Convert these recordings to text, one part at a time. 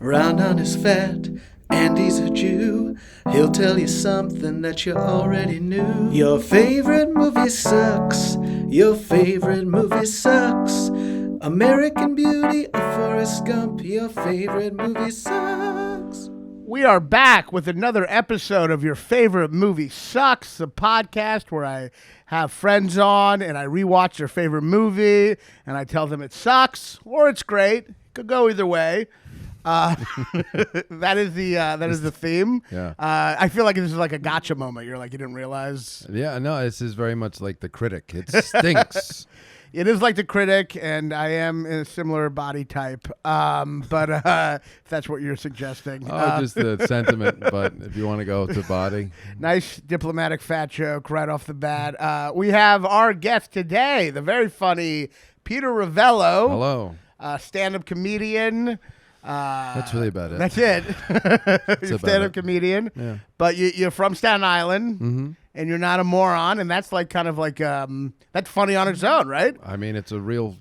Raanan is fat and he's a Jew. He'll tell you something that you already knew. Your favorite movie sucks. Your favorite movie sucks. American Beauty or Forrest Gump. Your favorite movie sucks. We are back with another episode of Your Favorite Movie Sucks, the podcast where I have friends on and I rewatch their favorite movie and I tell them it sucks or it's great. Could go either way. That is the theme. Yeah. I feel like this is like a gotcha moment. You're like, you didn't realize. Yeah, no, this is very much like The Critic. It stinks. It is like The Critic, and I am in a similar body type. But if that's what you're suggesting. Just the sentiment, but if you want to go to body. Nice diplomatic fat joke right off the bat. We have our guest today, the very funny Peter Revello. Hello. Stand-up comedian. That's really about it. That's it. You're a stand-up comedian. Yeah. But you're from Staten Island, and you're not a moron, and that's like kind of like that's funny on its own, right? I mean, it's a real,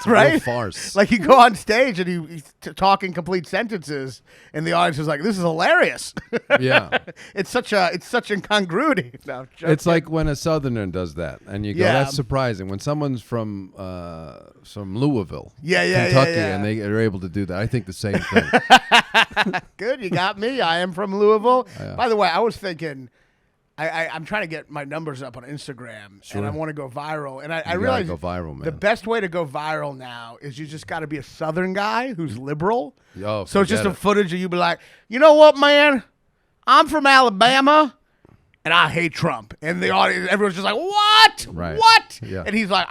right? real farce. Like you go on stage and he's talking complete sentences, and the audience is like, "This is hilarious." Yeah. It's such incongruity. No, it's like when a Southerner does that, and you go, Yeah. "That's surprising." When someone's from Louisville, Yeah, Kentucky, yeah. and they are able to do that, I think the same thing. Good, you got me. I am from Louisville. Yeah. By the way, I was thinking, I'm trying to get my numbers up on Instagram, Sure. and I want to go viral. And I You realize gotta go viral, man. the best way to go viral now is you just got to be a Southern guy who's liberal. Oh, So it's just a forget it. footage of you be like, you know what, man? I'm from Alabama, and I hate Trump. And the audience, everyone's just like, what? Right. What? Yeah. And he's like,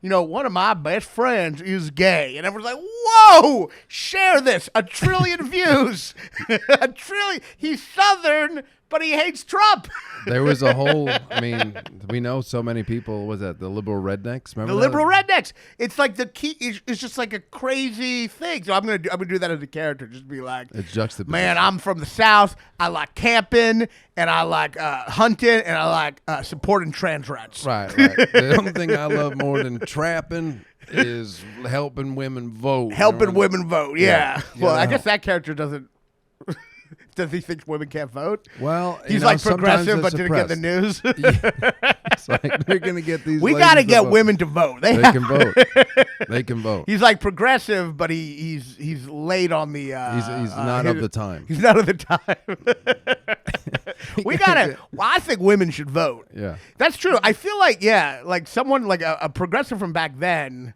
one of my best friends is gay. And everyone's like, whoa, share this. 1 trillion views. 1 trillion. He's Southern, but he hates Trump. There was a whole, I mean, we know so many people, was that the liberal rednecks? Remember The that? liberal rednecks. It's like the key. It's just like a crazy thing. So I'm gonna do that as a character. Just be like, It's juxtaposition. man, I'm from the South. I like camping and I like hunting and I like supporting trans rights. Right. The only thing I love more than trapping is helping women vote. Helping women vote. Yeah. Yeah. Well, You I know. guess that character doesn't. Does he think women can't vote? Well, He's like progressive, but didn't get the news. It's like they're gonna get these. We ladies got to to get vote. women to vote. They can vote. They can vote. He's like progressive, but he's late on the. He's not of the time. He's not of the time. We gotta. Well, I think women should vote. Yeah. That's true. I feel like like someone like a progressive from back then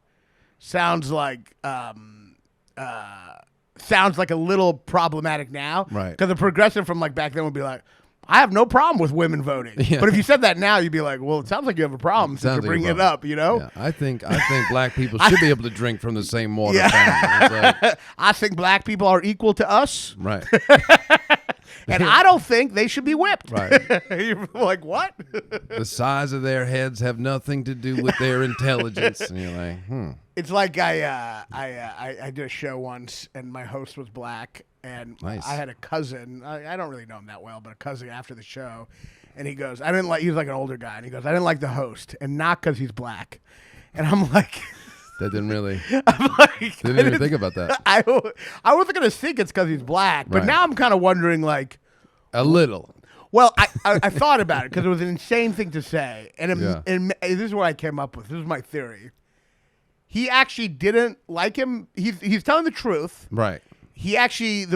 sounds like a little problematic now. Right. Because the progressive from like back then would be like, I have no problem with women voting. Yeah. But if you said that now, you'd be like, well, it sounds like you have a problem since you're Sounds like a bringing it problem. up, you know? Yeah. I think black people should be able to drink from the same water Yeah. fountain. It's like, I think black people are equal to us, right. and I don't think they should be whipped. Right. You're like, what? The size of their heads have nothing to do with their intelligence. And you're like, It's like I did a show once, and my host was black, and Nice. I had a cousin. I don't really know him that well, but a cousin after the show, and he goes, he was like an older guy, and he goes, I didn't like the host, and not because he's black. And I'm like, that didn't really. I'm like, Didn't even think about that. I wasn't gonna think it's because he's black, but Right. now I'm kind of wondering, like, A little. well, I thought about it because it was an insane thing to say, and Yeah. this is what I came up with. This is my theory. He actually didn't like him. He's telling the truth. Right. The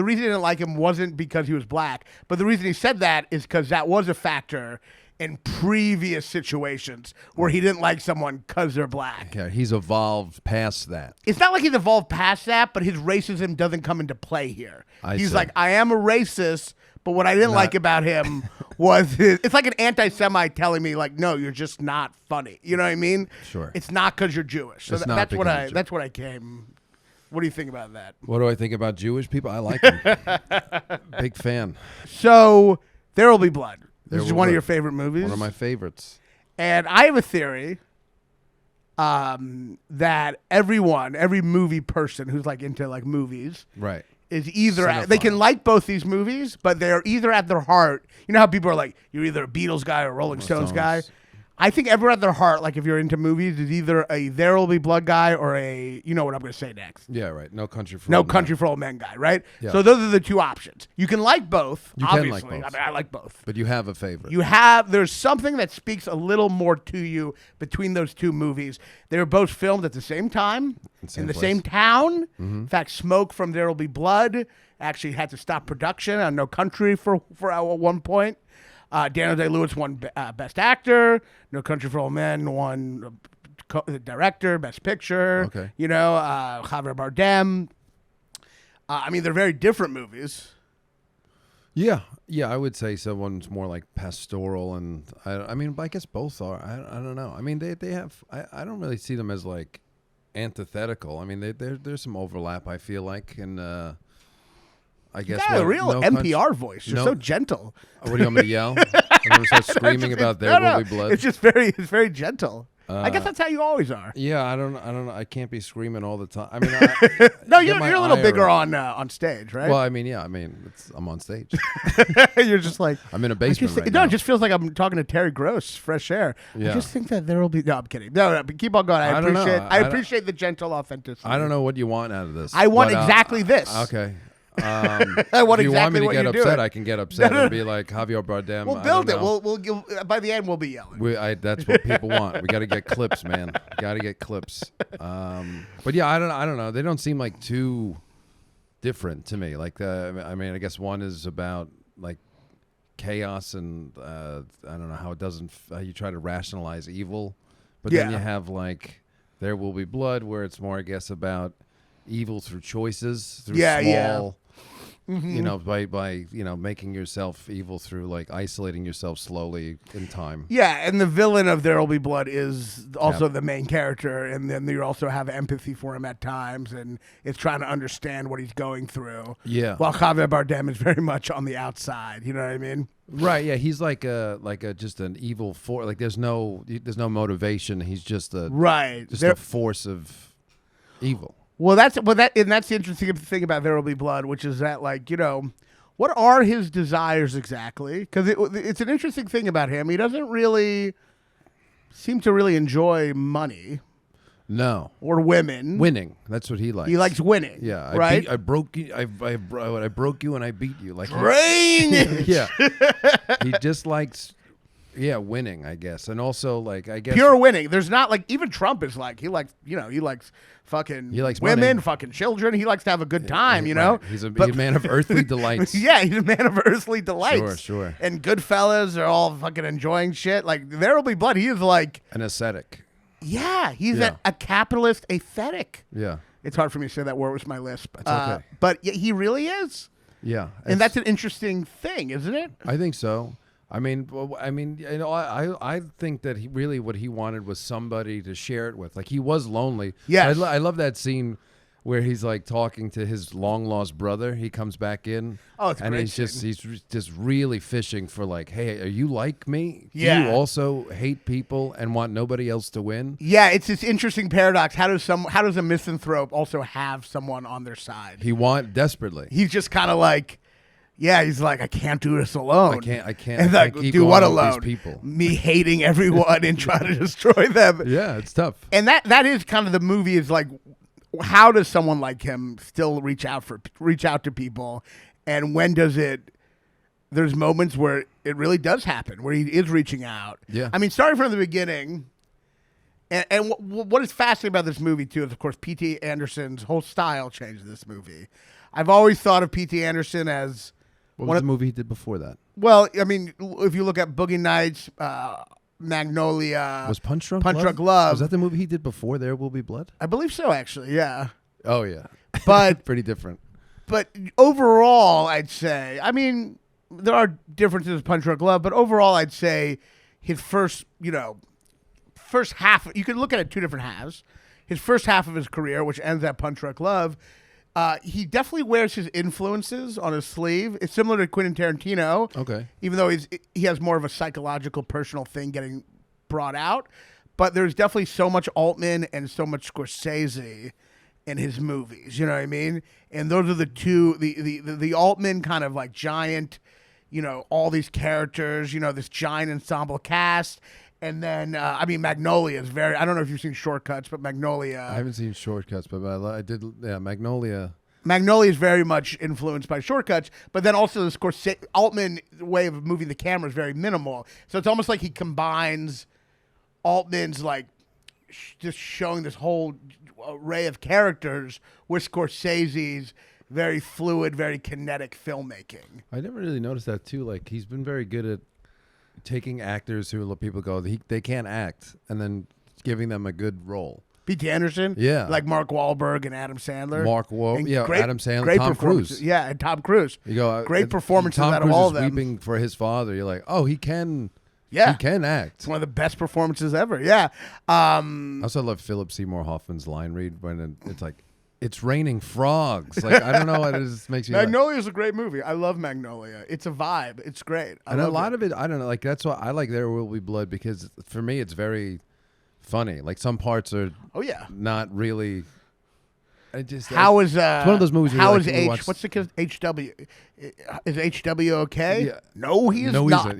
reason he didn't like him wasn't because he was black, but the reason he said that is because that was a factor in previous situations where he didn't like someone because they're black. Okay. He's evolved past that. It's not like he's evolved past that, but his racism doesn't come into play here. He's see. like, I am a racist, but what I didn't like about him was it's like an anti-Semite telling me, like, no, you're just not funny. You know what I mean? Sure. It's not because you're Jewish. So It's not that's what because you're that's what I came. What do you think about that? What do I think about Jewish people? I like them. Big fan. So There Will Be Blood. This There is Will one of Be- your favorite movies. One of my favorites. And I have a theory that every movie person who's like into like movies Right. is either Cinephile. they can like both these movies, but they're either at their heart. You know how people are like, you're either a Beatles guy or a Rolling Stones guy. I think everyone at their heart, like if you're into movies, is either a There Will Be Blood guy or a, you know what I'm going to say next. Yeah, right. No Country for No Old Men. Country for Old Men guy, right? Yeah. So those are the two options. You can like both, You can obviously. like both. I mean, I like both. But you have a favorite. There's something that speaks a little more to you between those two movies. They were both filmed at the same time, in the same town. Mm-hmm. In fact, Smoke from There Will Be Blood actually had to stop production on No Country for at one point. Daniel Day-Lewis won Best Actor. No Country for Old Men won Director, Best Picture. Okay. You know, Javier Bardem. I mean, they're very different movies. Yeah, I would say so. One's more like pastoral, and I mean, I guess both are. I don't know. I mean, they have. I don't really see them as like antithetical. I mean, there's some overlap. I feel like, and I guess You got a real NPR voice. You're so gentle. What do you want me to yell? I'm going to start screaming about There Will Be Blood. It's just it's very gentle. I guess that's how you always are. Yeah, I don't know. I can't be screaming all the time. I mean, no, you're a little bigger on stage, right? Well, I mean, yeah. I mean, I'm on stage. You're just like I'm in a basement No, now. it just feels like I'm talking to Terry Gross, Fresh Air. Yeah. I just think that there will be. No, I'm kidding. No, but keep on going. I appreciate the gentle authenticity. I don't know what you want out of this. I want exactly this. Okay. I want if you want me to get upset, doing. I can get upset and be like Javier Bardem. We'll build it. We'll by the end we'll be yelling. That's what people want. We got to get clips, man. Got to get clips. But yeah, I don't know. They don't seem like too different to me. Like I mean, I guess one is about like chaos and I don't know how you try to rationalize evil, but then you have like There Will Be Blood, where it's more, I guess, about evil through choices, through small. Mm-hmm. You know, by making yourself evil through like isolating yourself slowly in time. Yeah, and the villain of There Will Be Blood is also the main character, and then you also have empathy for him at times, and it's trying to understand what he's going through. Yeah. While Javier Bardem is very much on the outside. You know what I mean? Right. Yeah. He's like just an evil force. Like there's no motivation. He's just a force of evil. Well, that's the interesting thing about There Will Be Blood, which is that, like, you know, what are his desires exactly? Because it's an interesting thing about him. He doesn't really seem to really enjoy money. No. Or women. Winning. That's what he likes. He likes winning. Yeah. Right? I broke you. I broke you and I beat you. Like Brain. Yeah. He just likes. Yeah, winning, I guess, and also like I guess pure winning. There's not like even Trump is like he likes fucking women, money. Fucking children. He likes to have a good time, you know. He's a man of earthly delights. Yeah, he's a man of earthly delights. Sure. And Goodfellas are all fucking enjoying shit. Like There Will Be Blood. He is like an ascetic. Yeah, he's a capitalist ascetic. Yeah, it's hard for me to say that word with my lisp. It's okay, but he really is. Yeah, and that's an interesting thing, isn't it? I think so. I mean, you know, I think that what he wanted was somebody to share it with. Like he was lonely. Yeah, I love that scene where he's like talking to his long lost brother. He comes back in. Oh, it's and great. He's just really fishing for like, hey, are you like me? Yeah. Do you also hate people and want nobody else to win? Yeah, it's this interesting paradox. How does a misanthrope also have someone on their side? Desperately. He's just kind of like. Yeah, he's like, I can't do this alone. I can't. And I can't keep do what going with alone? these people. Me hating everyone and trying to destroy them. Yeah, it's tough. And that is kind of the movie. Is like, how does someone like him still reach out to people, and when does it? There's moments where it really does happen, where he is reaching out. Yeah. I mean, starting from the beginning. And what is fascinating about this movie too is, of course, P.T. Anderson's whole style changed in this movie. I've always thought of P.T. Anderson as what was the movie he did before that? Well, I mean, if you look at Boogie Nights, Magnolia, was Punch Drunk Love. Was that the movie he did before There Will Be Blood? I believe so, actually. Yeah. Oh yeah, but pretty different. But overall, I'd say, I mean, there are differences with Punch Drunk Love, but overall, I'd say his first half. You can look at it two different halves. His first half of his career, which ends at Punch Drunk Love. He definitely wears his influences on his sleeve. It's similar to Quentin Tarantino. Okay. Even though he has more of a psychological, personal thing getting brought out. But there's definitely so much Altman and so much Scorsese in his movies. You know what I mean? And those are the two, the Altman kind of like giant, you know, all these characters, you know, this giant ensemble cast. And then, Magnolia is I don't know if you've seen Shortcuts, but Magnolia. I haven't seen Shortcuts, but I did. Yeah, Magnolia. Magnolia is very much influenced by Shortcuts, but then also the Scorsese Altman's way of moving the camera is very minimal. So it's almost like he combines Altman's like just showing this whole array of characters with Scorsese's very fluid, very kinetic filmmaking. I never really noticed that too. Like he's been very good at taking actors who people go they can't act, and then giving them a good role. P.T. Anderson, Yeah. like Mark Wahlberg and Adam Sandler. Adam Sandler, Tom Cruise. Yeah, and Tom Cruise. You go great performances Tom out Cruise of all is of them. weeping for his father. You're like, oh, he can act. It's one of the best performances ever. Yeah. I also love Philip Seymour Hoffman's line read when it's like, it's raining frogs. Like, I don't know what it is. Makes you Magnolia is a great movie. I love Magnolia. It's a vibe. It's great. And a lot of it, I don't know. Like, that's why I like There Will Be Blood, because for me, it's very funny. Like, some parts are not really. It's one of those movies. How is what's the kid? HW? Is HW okay? Yeah. No, he is not.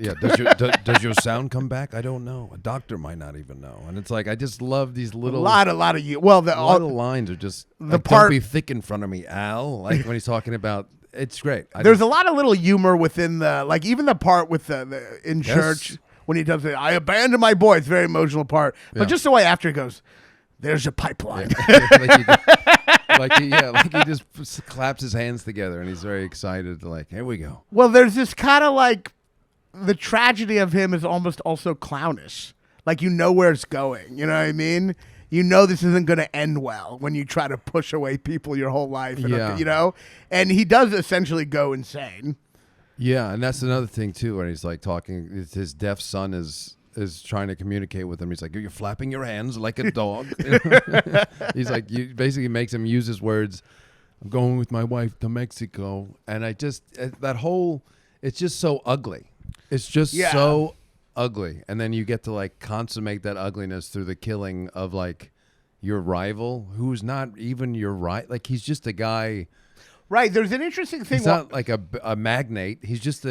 Does your sound come back? I don't know. A doctor might not even know. And it's like I just love these little. A lot of you. Well, a lot of lines are just the part. Don't be thick in front of me, Al. Like when he's talking about. It's great. There's a lot of little humor within even the part with the in church when he does it. I abandoned my boy. It's a very emotional part. But just the way after he goes, there's a pipeline. Like he just claps his hands together and he's very excited. Like, here we go. Well, there's this kind of like the tragedy of him is almost also clownish. Like, you know where it's going. You know what I mean? You know this isn't going to end well when you try to push away people your whole life. And, you know? And he does essentially go insane. Yeah, and that's another thing, too, when he's like talking. His deaf son is trying to communicate with him. He's like, you're flapping your hands like a dog. He's like, you basically makes him use his words. I'm going with my wife to Mexico. And I just, that whole, it's just so ugly. It's just so ugly. And then you get to like consummate that ugliness through the killing of like your rival, who's not even your right. Like, he's just a guy. Right, there's an interesting thing. He's not like a magnate. He's just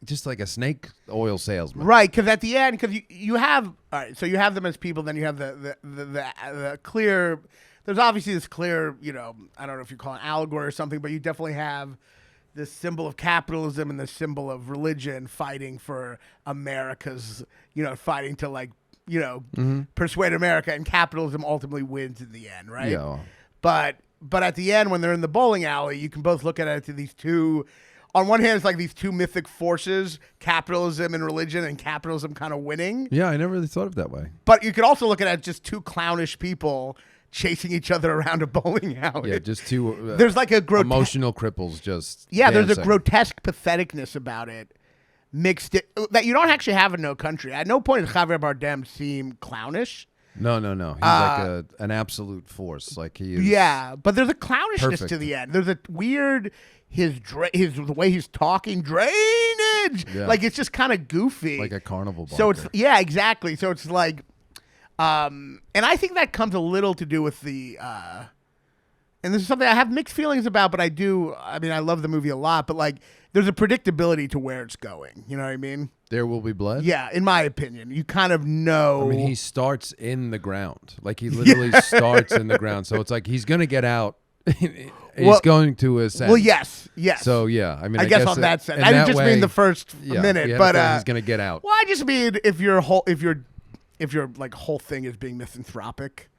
just like a snake oil salesman. Right, because at the end, because you have so you have them as people, then you have the clear. There's obviously this clear, I don't know if you call it allegory or something, but you definitely have this symbol of capitalism and the symbol of religion fighting for America's, fighting to persuade America, and capitalism ultimately wins in the end, right? Yeah. But at the end, when they're in the bowling alley, you can both look at it to these two. On one hand, it's like these two mythic forces, capitalism and religion, and capitalism kind of winning. Yeah, I never really thought of it that way. But you could also look at it as just two clownish people chasing each other around a bowling alley. Yeah, just two. There's like a emotional cripples just. Yeah, dancing. There's a grotesque patheticness about it, that you don't actually have in No Country. At no point does Javier Bardem seem clownish. No. He's like an absolute force. Like he is. Yeah, but there's a clownishness perfect. to the end. There's a weird the way he's talking, drainage. Yeah. Like, it's just kind of goofy. Like a carnival barker. So it's exactly. So it's like, and I think that comes a little to do with the. And this is something I have mixed feelings about, but I love the movie a lot, but like, there's a predictability to where it's going. You know what I mean? There Will Be Blood? Yeah, in my opinion. You kind of know. I mean, he starts in the ground. Like, he literally starts in the ground. So it's like he's going to get out. He's going to ascend. Well, yes. So, yeah. I mean, I guess on that sense. I didn't just mean the first minute, but he's going to get out. Well, I just mean if your like whole thing is being misanthropic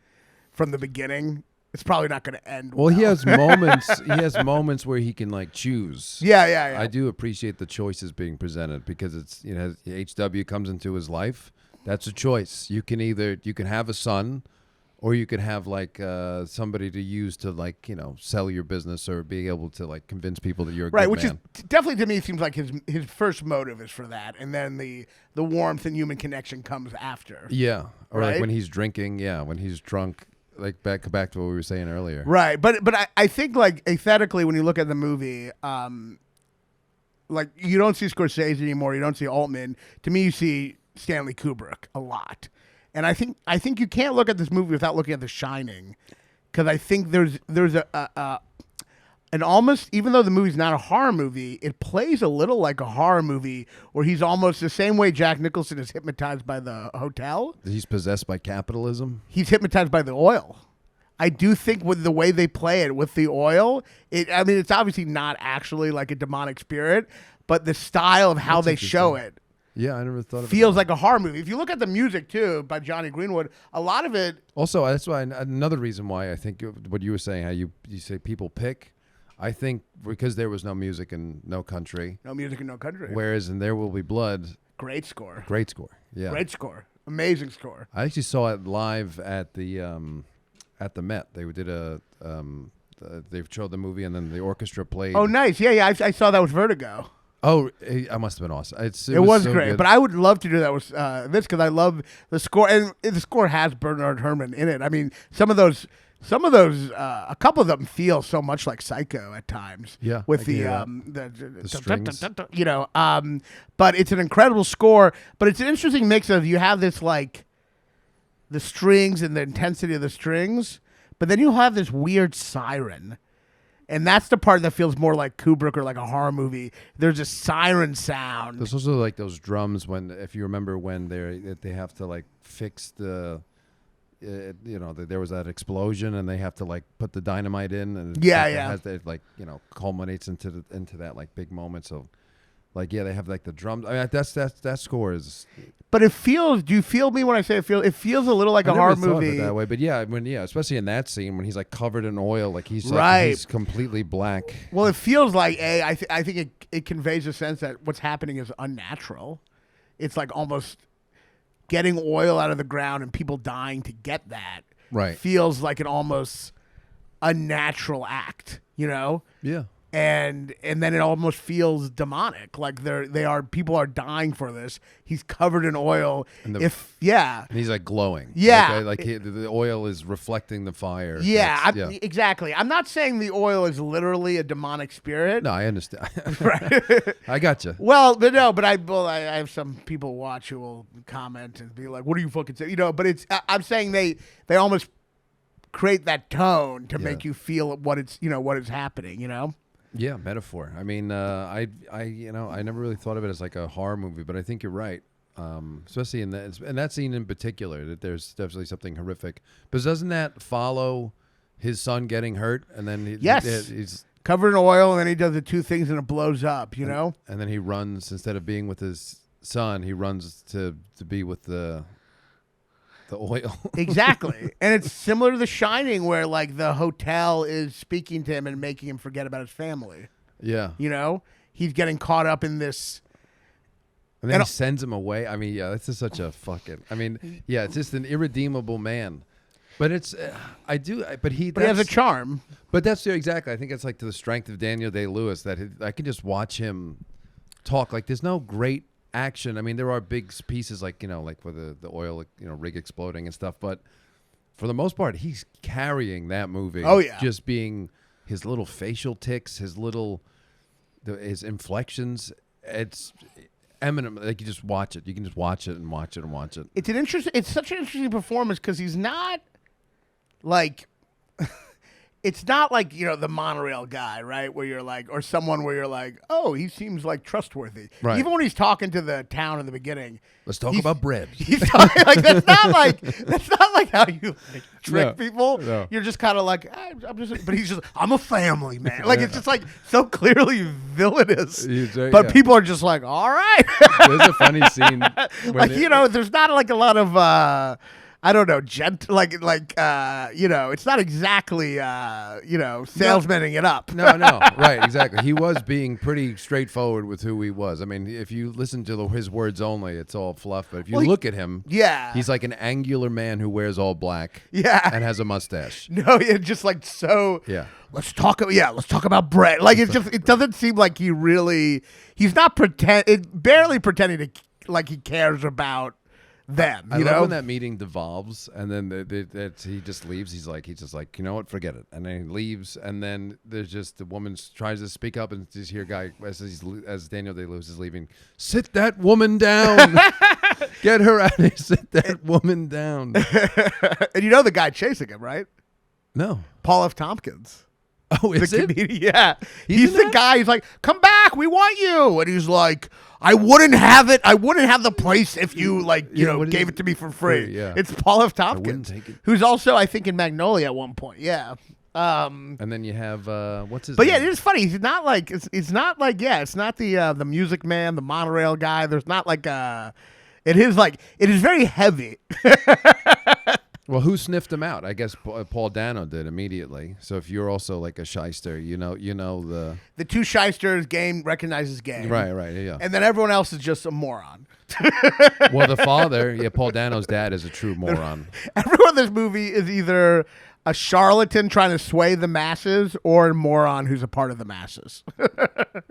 from the beginning, it's probably not going to end well. He has moments. He has moments where he can like choose. Yeah. I do appreciate the choices being presented, because it's HW comes into his life. That's a choice. You can have a son, or you could have like somebody to use to like sell your business, or be able to like convince people that you're a good man. Which is definitely, to me, seems like his first motive is for that, and then the warmth and human connection comes after. Yeah, or like when he's drinking. Yeah, when he's drunk. Like back to what we were saying earlier. Right. But I think like aesthetically, when you look at the movie, like you don't see Scorsese anymore. You don't see Altman. To me, you see Stanley Kubrick a lot. And I think you can't look at this movie without looking at The Shining, because I think there's an And almost, even though the movie's not a horror movie, it plays a little like a horror movie where he's almost the same way Jack Nicholson is hypnotized by the hotel. He's possessed by capitalism. He's hypnotized by the oil. I do think with the way they play it with the oil, it's obviously not actually like a demonic spirit, but the style of how they show it. Yeah, I never thought of it. Feels like a horror movie. If you look at the music too by Johnny Greenwood, a lot of it. Also, that's why another reason why I think what you were saying, how you say people pick. I think because there was no music and no country. No music and no country. Whereas in There Will Be Blood. Great score. Great score. Yeah. Great score. Amazing score. I actually saw it live at the Met. They did they showed the movie and then the orchestra played. Oh, nice. Yeah. I saw that with Vertigo. Oh, it must have been awesome. It was so great, good. but I would love to do that with this because I love the score, and the score has Bernard Herrmann in it. I mean, some of those, a couple of them feel so much like Psycho at times. Yeah, with the strings. But it's an incredible score. But it's an interesting mix of you have this like the strings and the intensity of the strings, but then you have this weird siren. And that's the part that feels more like Kubrick or like a horror movie. There's a siren sound. There's also like those drums if you remember when they have to like fix the, there was that explosion and they have to like put the dynamite in and it like culminates into that like big moment. So like they have like the drums. I mean that score is. But it feels. Do you feel me when I say it feels? It feels a little like a horror movie. Of it that way, but especially in that scene when he's like covered in oil, like he's he's completely black. Well, it feels like I think it conveys a sense that what's happening is unnatural. It's like almost getting oil out of the ground and people dying to get that. Right. Feels like an almost unnatural act. Yeah. And then it almost feels demonic. Like people are dying for this. He's covered in oil. And he's like glowing. Yeah, the oil is reflecting the fire. Yeah, exactly. I'm not saying the oil is literally a demonic spirit. No, I understand. Right. I got you. Well, but I have some people watch who will comment and be like, "What are you fucking saying?" But I'm saying they almost create that tone to make you feel what is happening. Yeah, metaphor. I mean, I never really thought of it as like a horror movie, but I think you're right. Especially in that scene in particular, that there's definitely something horrific. But doesn't that follow his son getting hurt, and then he's covered in oil, and then he does the two things, and it blows up. And then he runs instead of being with his son, he runs to be with the oil. Exactly. And it's similar to The Shining where like the hotel is speaking to him and making him forget about his family. Yeah. He's getting caught up in this. And then he sends him away. I mean, this is such a it's just an irredeemable man. But but he has a charm. But that's exactly. I think it's like to the strength of Daniel Day-Lewis that I can just watch him talk. Like there's no great action. I mean, there are big pieces like with the oil, rig exploding and stuff. But for the most part, he's carrying that movie. Oh yeah, just being his little facial tics, his inflections. It's eminent. Like you just watch it. You can just watch it and watch it and watch it. It's such an interesting performance because he's not like. It's not like, the monorail guy, right? Where you're like, or someone where you're like, oh, he seems like trustworthy. Right. Even when he's talking to the town in the beginning. Let's talk about bread. He's talking like that's not like how you trick people. No. You're just kind of like, I'm a family man. Like it's just like so clearly villainous. But people are just like, all right. There's a funny scene. There's not like a lot of. I don't know, it's not exactly, salesmaning it up. No, right, exactly. He was being pretty straightforward with who he was. I mean, if you listen to his words only, it's all fluff. But if you look at him, he's like an angular man who wears all black, and has a mustache. No, just like so. Yeah. Let's talk about bread. Like it doesn't seem like he's not barely pretending to like he cares about them. I love when that meeting devolves, and then he just leaves. He's just like, you know what, forget it. And then he leaves, and then there's just the woman tries to speak up, and just hear a guy as Daniel Day-Lewis is leaving, sit that woman down, get her out of here, sit that woman down. And the guy chasing him, right? No, Paul F. Tompkins. Oh, is the it? comedian. Yeah, He's he's in the that? guy. He's like, "Come back, we want you," and he's like, "I wouldn't have it. I wouldn't have the place if you what is gave it? it to me for free." Yeah. It's Paul F. wouldn't Tompkins, take it. who's also, I think, in Magnolia at one point. Yeah. And then you have what's his But name? yeah, it is funny. He's not like it's not like it's not the Music Man, the monorail guy. There's not like it is very heavy. Well, who sniffed him out? I guess Paul Dano did immediately. So if you're also like a shyster, you know The two shysters, game recognizes game. right, yeah. And then everyone else is just a moron. Well, the father, yeah, Paul Dano's dad is a true moron. Everyone in this movie is either a charlatan trying to sway the masses or a moron who's a part of the masses.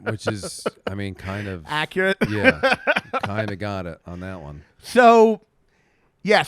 Which is, I mean, kind of Accurate. Yeah, kind of got it on that one. So, yeah,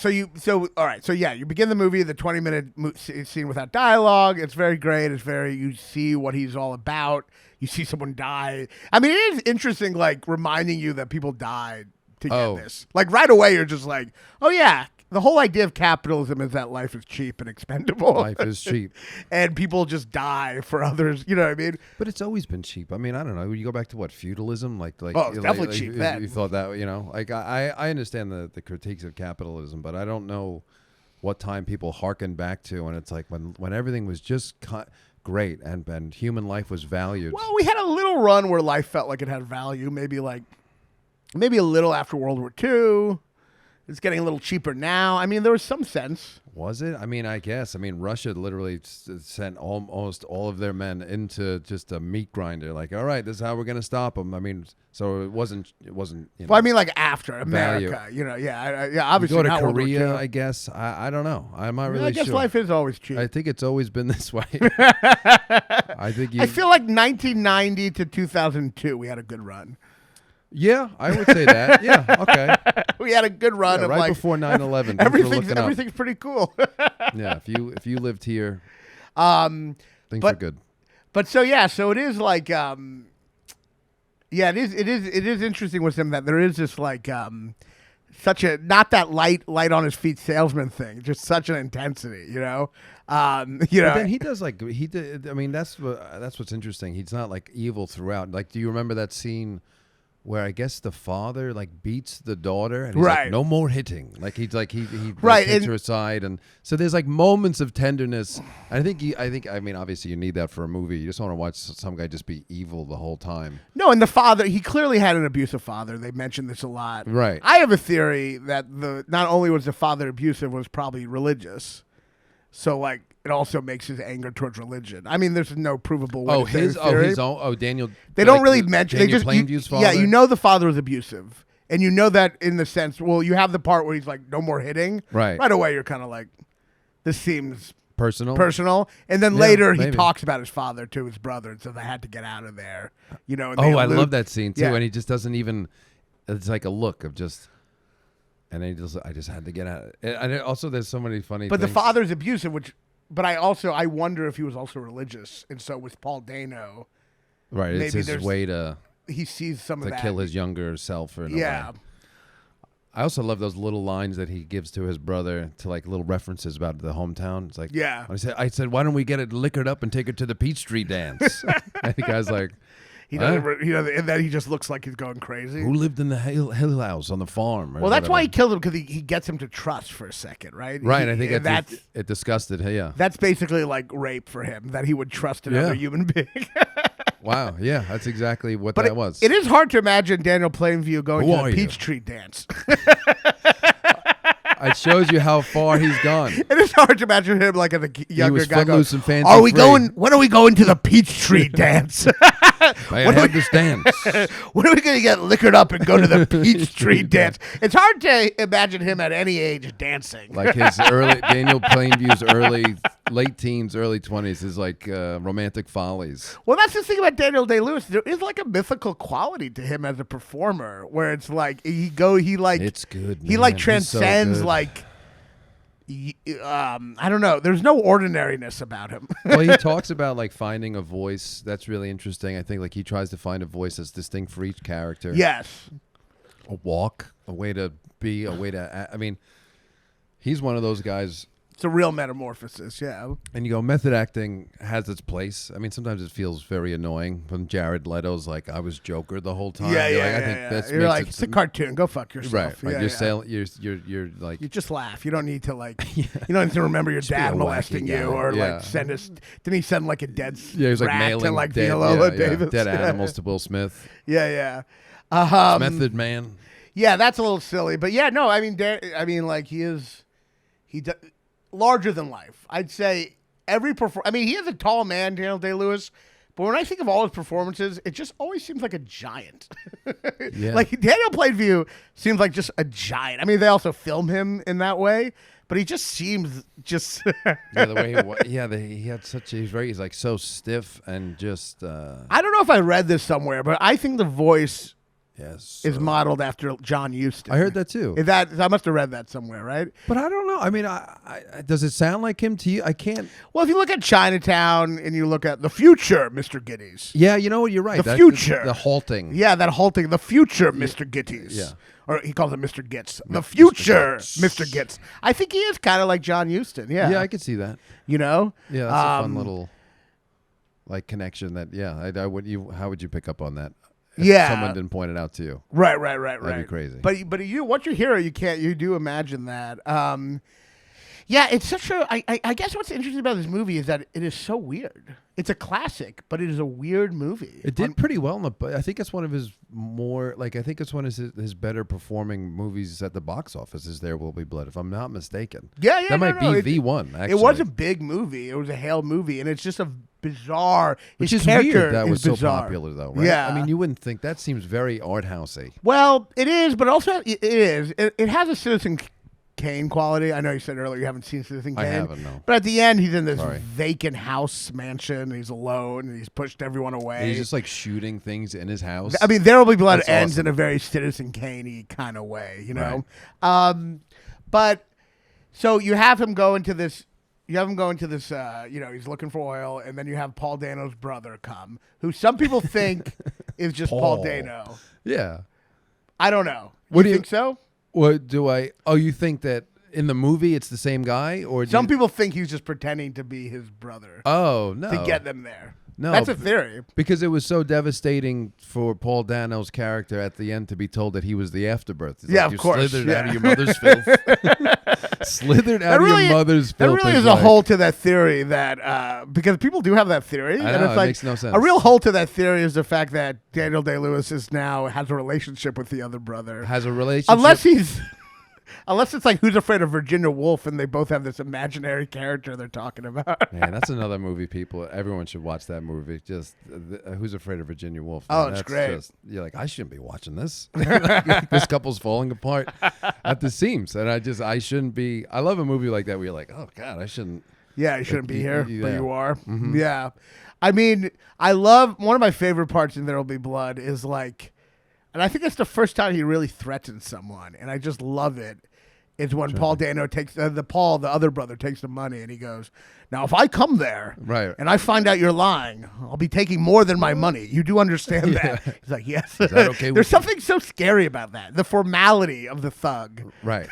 all right. So, yeah, you begin the movie, the 20-minute scene without dialogue. It's very great. You see what he's all about. You see someone die. I mean, it is interesting, like, reminding you that people died to get this. Like, right away, you're just like, oh, yeah. The whole idea of capitalism is that life is cheap and expendable. Life is cheap. And people just die for others. You know what I mean? But it's always been cheap. I mean, I don't know. You go back to what, feudalism? Like Oh, it's definitely cheap then. You thought that, like I understand the critiques of capitalism, but I don't know what time people hearken back to. And it's like when everything was just great and human life was valued. Well, we had a little run where life felt like it had value. Maybe a little after World War II. It's getting a little cheaper now. I mean, there was some sense. Was it? I mean, I guess. I mean, Russia literally sent almost all of their men into just a meat grinder. Like, all right, this is how we're going to stop them. I mean, so it wasn't. Well, I mean, like after America, value. Obviously, you go to not World War Korea, II. I guess. I don't know. I'm not really I guess sure. life is always cheap. I think it's always been this way. I feel like 1990 to 2002, we had a good run. Yeah, I would say that. Yeah, okay. We had a good run of right like before 9/11. everything's pretty cool. Yeah, if you lived here, things but- are good. But so it is like it is interesting with him that there is this like such a not that light on his feet salesman thing, just such an intensity, you know. But then he does like he did. I mean, that's what's interesting. He's not like evil throughout. Like, do you remember that scene where I guess the father like beats the daughter and he's like, no more hitting. Like he hits her aside, and so there's like moments of tenderness. I mean, obviously you need that for a movie. You just want to watch some guy just be evil the whole time. No, and the father, he clearly had an abusive father. They mentioned this a lot. Right. I have a theory that not only was the father abusive, was probably religious. So like it also makes his anger towards religion. I mean, there's no provable way. Daniel. They don't really mention. Daniel They just Plainview's father. Yeah, you know the father was abusive, and you know that in the sense. Well, you have the part where he's like, "No more hitting." Right. Right away, you're kind of like, "This seems personal." And then later he maybe. talks about his father to his brother, and says, "I had to get out of there." You know. And I love that scene too, Yeah. and he just doesn't even. It's like a look of just. And then I just had to get out. And also, there's so many funny. But things. the father's abusive, but I wonder if he was also religious, and so with Paul Dano, right? It's maybe his way to he sees some of that. kill his younger self. In a Yeah. way. I also love those little lines that he gives to his brother, to like little references about the hometown. It's like, Yeah. I said, why don't we get it liquored up and take her to the Peachtree dance? And the guy's like, He doesn't, and then he just looks like he's going crazy. who lived in the hill house on the farm? Well, that's why he killed him, because he gets him to trust for a second, right? Right, I think it disgusted him. Yeah. That's basically like rape for him, that he would trust another human being. Wow, yeah, that's exactly what that was. It is hard to imagine Daniel Plainview going to the you? Peachtree dance. It shows you how far he's gone. It is hard to imagine him like a younger guy going, footloose and fancy "Are we free. going? When are we going to the Peachtree dance? I have this dance. When are we going to get liquored up and go to the Peachtree dance?" It's hard to imagine him at any age dancing. Like his Daniel Plainview's late teens, early 20s is like romantic follies. Well, that's the thing about Daniel Day-Lewis. There is like a mythical quality to him as a performer, where it's like it's good. He man. like He's transcends so good. like. I don't know. There's no ordinariness about him. Well, he talks about like finding a voice. That's really interesting. I think like he tries to find a voice that's distinct for each character. Yes. A walk, a way to be, a way to. I mean, he's one of those guys. It's a real metamorphosis, yeah. And you go, method acting has its place. I mean, sometimes it feels very annoying when Jared Leto's like, I was Joker the whole time. Yeah, You're yeah, like, yeah, I think yeah. that's You're makes like, it it's a cartoon. Go fuck yourself. right. Like Yeah, you're like, you just laugh. You don't need to like. You don't need to remember your be dad a molesting wacky you guy. or Yeah. like send us. Didn't he send like a dead yeah, he's like rat mailing to like dead, Viola Davis? dead animals to Will Smith. Yeah. It's Method Man. Yeah, that's a little silly, but yeah, no. I mean, like larger than life. I'd say every I mean, he is a tall man, Daniel Day-Lewis. But when I think of all his performances, it just always seems like a giant. Yeah. Like Daniel Plainview seems like just a giant. I mean, they also film him in that way, but he just seems just. Yeah, the way he had such. He's like so stiff and just. I don't know if I read this somewhere, but I think the voice is modeled after John Huston. I heard that too. I must have read that somewhere, right? But I don't know. I mean, I does it sound like him to you? I can't. Well, if you look at Chinatown and you look at the future, Mr. Giddies. Yeah, you know what? You're right. The future. The halting. Yeah, that halting. The future, Mr. Gitties. Yeah. Or he calls him Mr. Gitz. The future, Mr. Gitz. I think he is kind of like John Huston. Yeah. Yeah, I could see that. You know? Yeah, that's a fun little like connection. That how would you pick up on that? If someone didn't point it out to you. Right. That'd be crazy. But you, once you hear it, you do imagine that. Yeah, it's such a. I guess what's interesting about this movie is that it is so weird. It's a classic, but it is a weird movie. It did pretty well, but I think it's one of his more I think it's one of his better performing movies at the box office. Is There Will Be Blood, if I'm not mistaken. Yeah, that might be the one. Actually, it was a big movie. It was a hail movie, and it's just a bizarre. Which his is character weird that was so bizarre. popular, though. Right? Yeah, I mean, you wouldn't think that seems very art housey. Well, it is, but also it is. It has a Citizen Kane quality. I know you said earlier you haven't seen Citizen Kane. I haven't, no. But at the end, he's in this vacant house mansion. And he's alone, and he's pushed everyone away. And he's just like shooting things in his house. I mean, There Will Be Blood That's ends awesome. in a very Citizen Kane-y kind of way, you know. Right. But so you have him go into this. You have him go into this. He's looking for oil, and then you have Paul Dano's brother come, who some people think is just Paul Dano. Yeah. I don't know. What do you think so? What do I? Oh, you think that in the movie it's the same guy, or Some people think he's just pretending to be his brother. Oh no! To get them there. No, that's a theory. Because it was so devastating for Paul Dano's character at the end to be told that he was the afterbirth. It's of course. You slithered out of your mother's filth. Slithered out of your mother's filth. There really is a hole to that theory that because people do have that theory. I and know, it's like, makes no sense. A real hole to that theory is the fact that Daniel Day-Lewis has a relationship with the other brother. Has a relationship. Unless it's like Who's Afraid of Virginia Woolf, and they both have this imaginary character they're talking about. Man, that's another movie. Everyone should watch that movie. Just Who's Afraid of Virginia Woolf? Man, it's great. You're like, I shouldn't be watching this. This couple's falling apart at the seams, and I shouldn't be. I love a movie like that where you're like, oh God, I shouldn't. Yeah, you shouldn't be here, but you are. Mm-hmm. Yeah, I mean, I love one of my favorite parts in There Will Be Blood is like, and I think it's the first time he really threatens someone, and I just love it. Is when Paul Dano takes the other brother takes the money, and he goes, "Now, if I come there, and I find out you're lying, I'll be taking more than my money. You do understand that?" He's like, "Yes." Is that okay? There's something so scary about that. The formality of the thug. Right.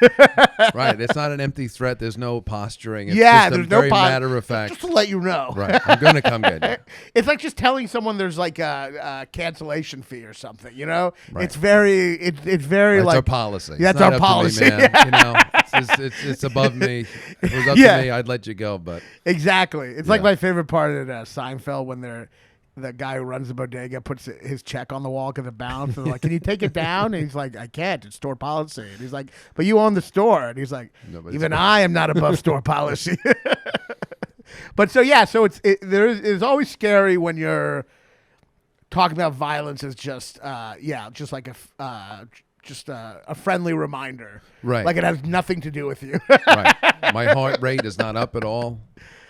Right. It's not an empty threat. There's no posturing. It's just there's no matter of fact. Just to let you know. Right. I'm gonna come get you. It's like just telling someone there's like a cancellation fee or something. You know, right. It's very That's like our policy. Yeah, it's that's not our up policy. To me, man. You know, it's above me. If it was up to me, I'd let you go. But exactly, it's like my favorite part of Seinfeld when the guy who runs the bodega puts his check on the wall because it bounced. And they're like, "Can you take it down?" And he's like, "I can't. It's store policy." And he's like, "But you own the store." And he's like, "Even I am not above store policy." But so it's always scary when you're talking about violence as just like a friendly reminder, right? Like it has nothing to do with you. Right. My heart rate is not up at all.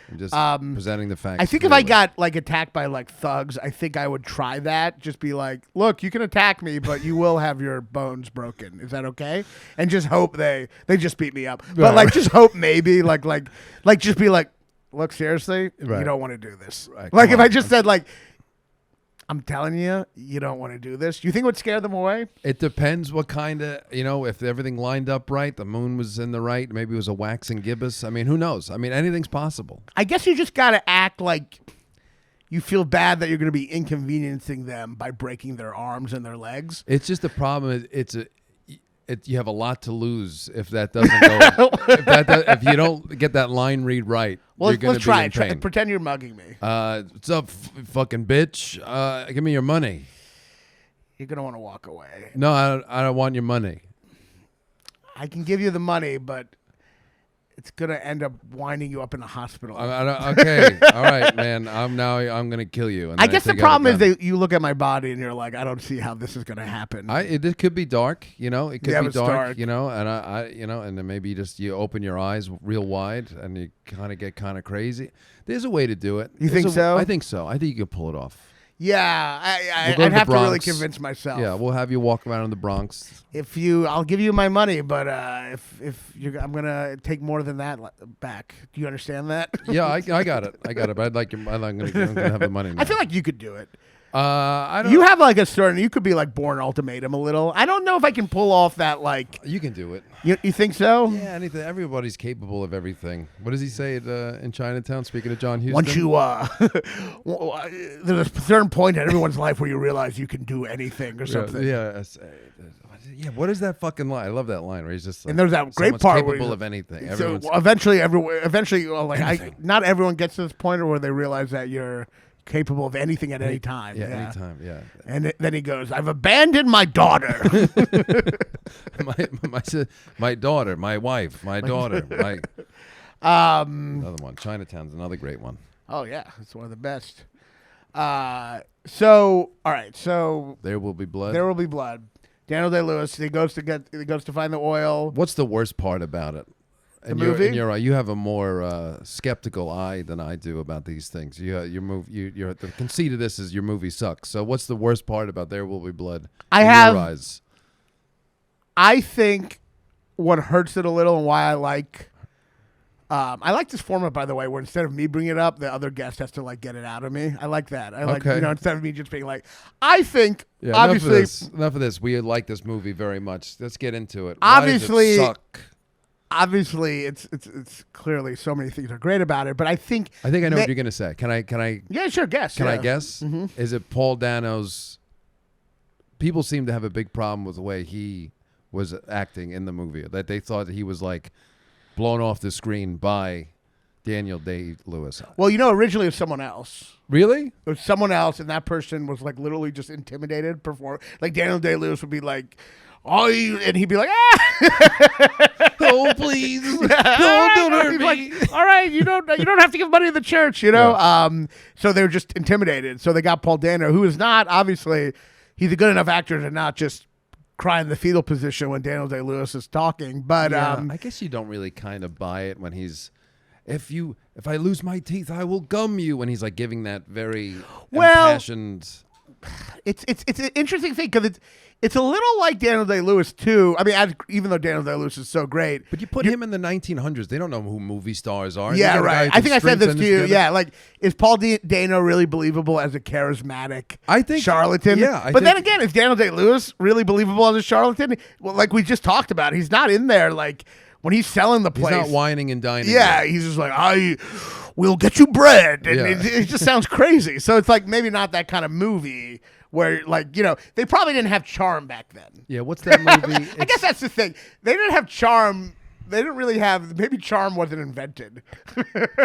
I'm just presenting the facts. I think clearly. if I got like attacked by like thugs, I think I would try that. Just be like, "Look, you can attack me, but you will have your bones broken. Is that okay?" And just hope they just beat me up. But like, just hope maybe like just be like, "Look, seriously, you don't want to do this." Right, like if I just said like, I'm telling you, you don't want to do this. You think it would scare them away? It depends what kind of, if everything lined up right, the moon was in the right, maybe it was a wax and gibbous. I mean, who knows? I mean, anything's possible. I guess you just got to act like you feel bad that you're going to be inconveniencing them by breaking their arms and their legs. It's just the problem. You have a lot to lose if that doesn't go. if you don't get that line read right, Well, you're going let's to be try in it. Try, pain. pretend you're mugging me. What's up, fucking bitch? Give me your money. You're going to want to walk away. No, I don't want your money. I can give you the money, but it's going to end up winding you up in a hospital. Okay, all right, man. I'm going to kill you. And I then guess the take out a problem is gun. that you look at my body and you're like, I don't see how this is going to happen. It could be dark, It could Yeah, be it's dark, dark. and then maybe you open your eyes real wide and you kind of get kind of crazy. There's a way to do it. You think so? I think so. I think you could pull it off. Yeah, We'll go I'd to the have to really Bronx. convince myself. Yeah, we'll have you walk around in the Bronx. I'll give you my money, but I'm gonna take more than that back. Do you understand that? Yeah, I got it. But I'm gonna have the money now. I feel like you could do it. I don't. You have like a certain. You could be like Born Ultimatum a little. I don't know if I can pull off that. Like, You can do it. you think so? Yeah, anything. Everybody's capable of everything. What does he say in Chinatown? Speaking of John Huston. Once you there's a certain point in everyone's life where you realize you can do anything or something. Yeah. What is that fucking line? I love that line where he's just like, And there's that great someone's part where capable he's- of anything. So Everyone's eventually, not everyone gets to this point where they realize that you're capable of anything at any time. Yeah, anytime. Yeah. And then he goes, "I've abandoned my daughter." my daughter, my wife, my daughter, my another one. Chinatown's another great one. Oh yeah, it's one of the best. So all right, so There will be blood. There Will Be Blood. Daniel Day-Lewis. He goes to find the oil. What's the worst part about it? The movie? You have a more skeptical eye than I do about these things. The conceit of this is your movie sucks. So what's the worst part about There Will Be Blood? In your eyes? I think what hurts it a little and why I like this format, by the way, where instead of me bringing it up, the other guest has to like get it out of me. I like that. I like, Okay. instead of me just being like, I think, Yeah, obviously, enough of this. We like this movie very much. Let's get into it. Why Obviously- does it suck? obviously, it's clearly so many things are great about it, but I think I know what you're gonna say. Can I? Yeah, sure, guess. Can I yeah. guess? Mm-hmm. Is it Paul Dano's? People seem to have a big problem with the way he was acting in the movie. That they thought that he was like blown off the screen by Daniel Day-Lewis. Well, originally it was someone else. Really? It was someone else, and that person was like literally just intimidated. Like Daniel Day-Lewis would be like, "Oh," and he'd be like, "Ah, Oh, please. All right. He's like, all right, you don't have to give money to the church, Yeah. So they were just intimidated. So they got Paul Dano, who is not obviously he's a good enough actor to not just cry in the fetal position when Daniel Day-Lewis is talking. But I guess you don't really kind of buy it when he's. If I lose my teeth, I will gum you. When he's like giving that very impassioned. it's an interesting thing because it's a little like Daniel Day-Lewis too. I mean, even though Daniel Day-Lewis is so great, But you put him in the 1900s. They don't know who movie stars are. yeah, They got a guy right. who I can think I said string this to sentence you. together. Yeah, like is Paul Dano really believable as a charismatic I think- charlatan? yeah, I but then think- again, is Daniel Day-Lewis really believable as a charlatan? Well, like we just talked about, he's not in there like when he's selling the He's place. not whining and dining. Yeah, he's just like, I will get you bread. And Yeah. it just sounds crazy. So it's like maybe not that kind of movie where like, they probably didn't have charm back then. Yeah, what's that movie? I guess that's the thing. They didn't have charm. They didn't really have, maybe charm wasn't invented.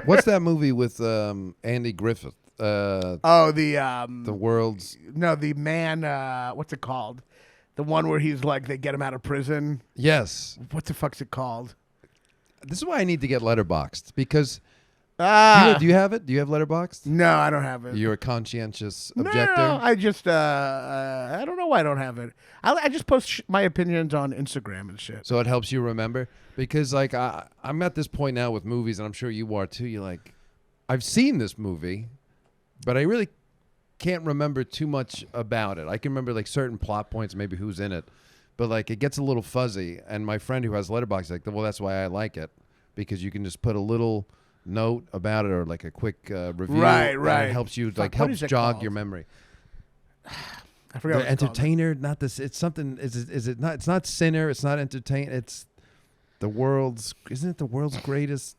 What's that movie with Andy Griffith? The world's. No, the man, what's it called? The one where he's like, they get him out of prison. Yes. What the fuck's it called? This is why I need to get Letterboxd because. Ah, Do you have it? Do you have Letterboxd? no, I don't have it. You're a conscientious No, objector. I just, I don't know why I don't have it. I just post my opinions on Instagram and shit. So it helps you remember because like I'm at this point now with movies, and I'm sure you are too. You're like, I've seen this movie, but I really can't remember too much about it. I can remember like certain plot points, maybe who's in it, but like it gets a little fuzzy. And my friend who has Letterboxd is like, well, that's why I like it because you can just put a little note about it or like a quick review. Right, and right. it helps you Fuck, like what helps is it jog called? your memory. I forgot. The entertainer, not this. It's something. Is it not? It's not sinner. It's not entertain. It's the world's. Isn't it the world's greatest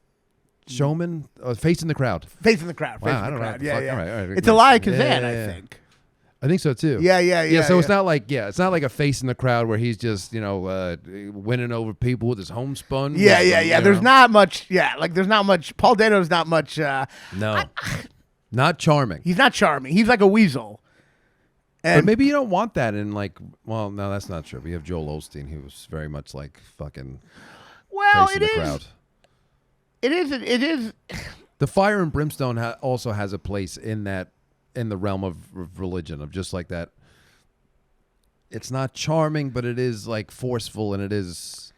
showman? Facing the crowd. Facing the crowd. Wow, Facing I don't the crowd. know. Yeah, Fuck, yeah. all right, It's Elia Kazan, yeah. I think. I think so too. Yeah. So it's not like it's not like a face in the crowd where he's just winning over people with his homespun. Yeah. There's not much. Yeah, like there's not much. Paul Dano's not much. No, not charming. He's not charming. He's like a weasel. But And maybe you don't want that in like. Well, no, that's not true. We have Joel Osteen, who was very much like fucking. well, face it in the is. crowd. It is. The fire and brimstone also has a place in the realm of religion, of just like that. It's not charming, but it is like forceful, and it is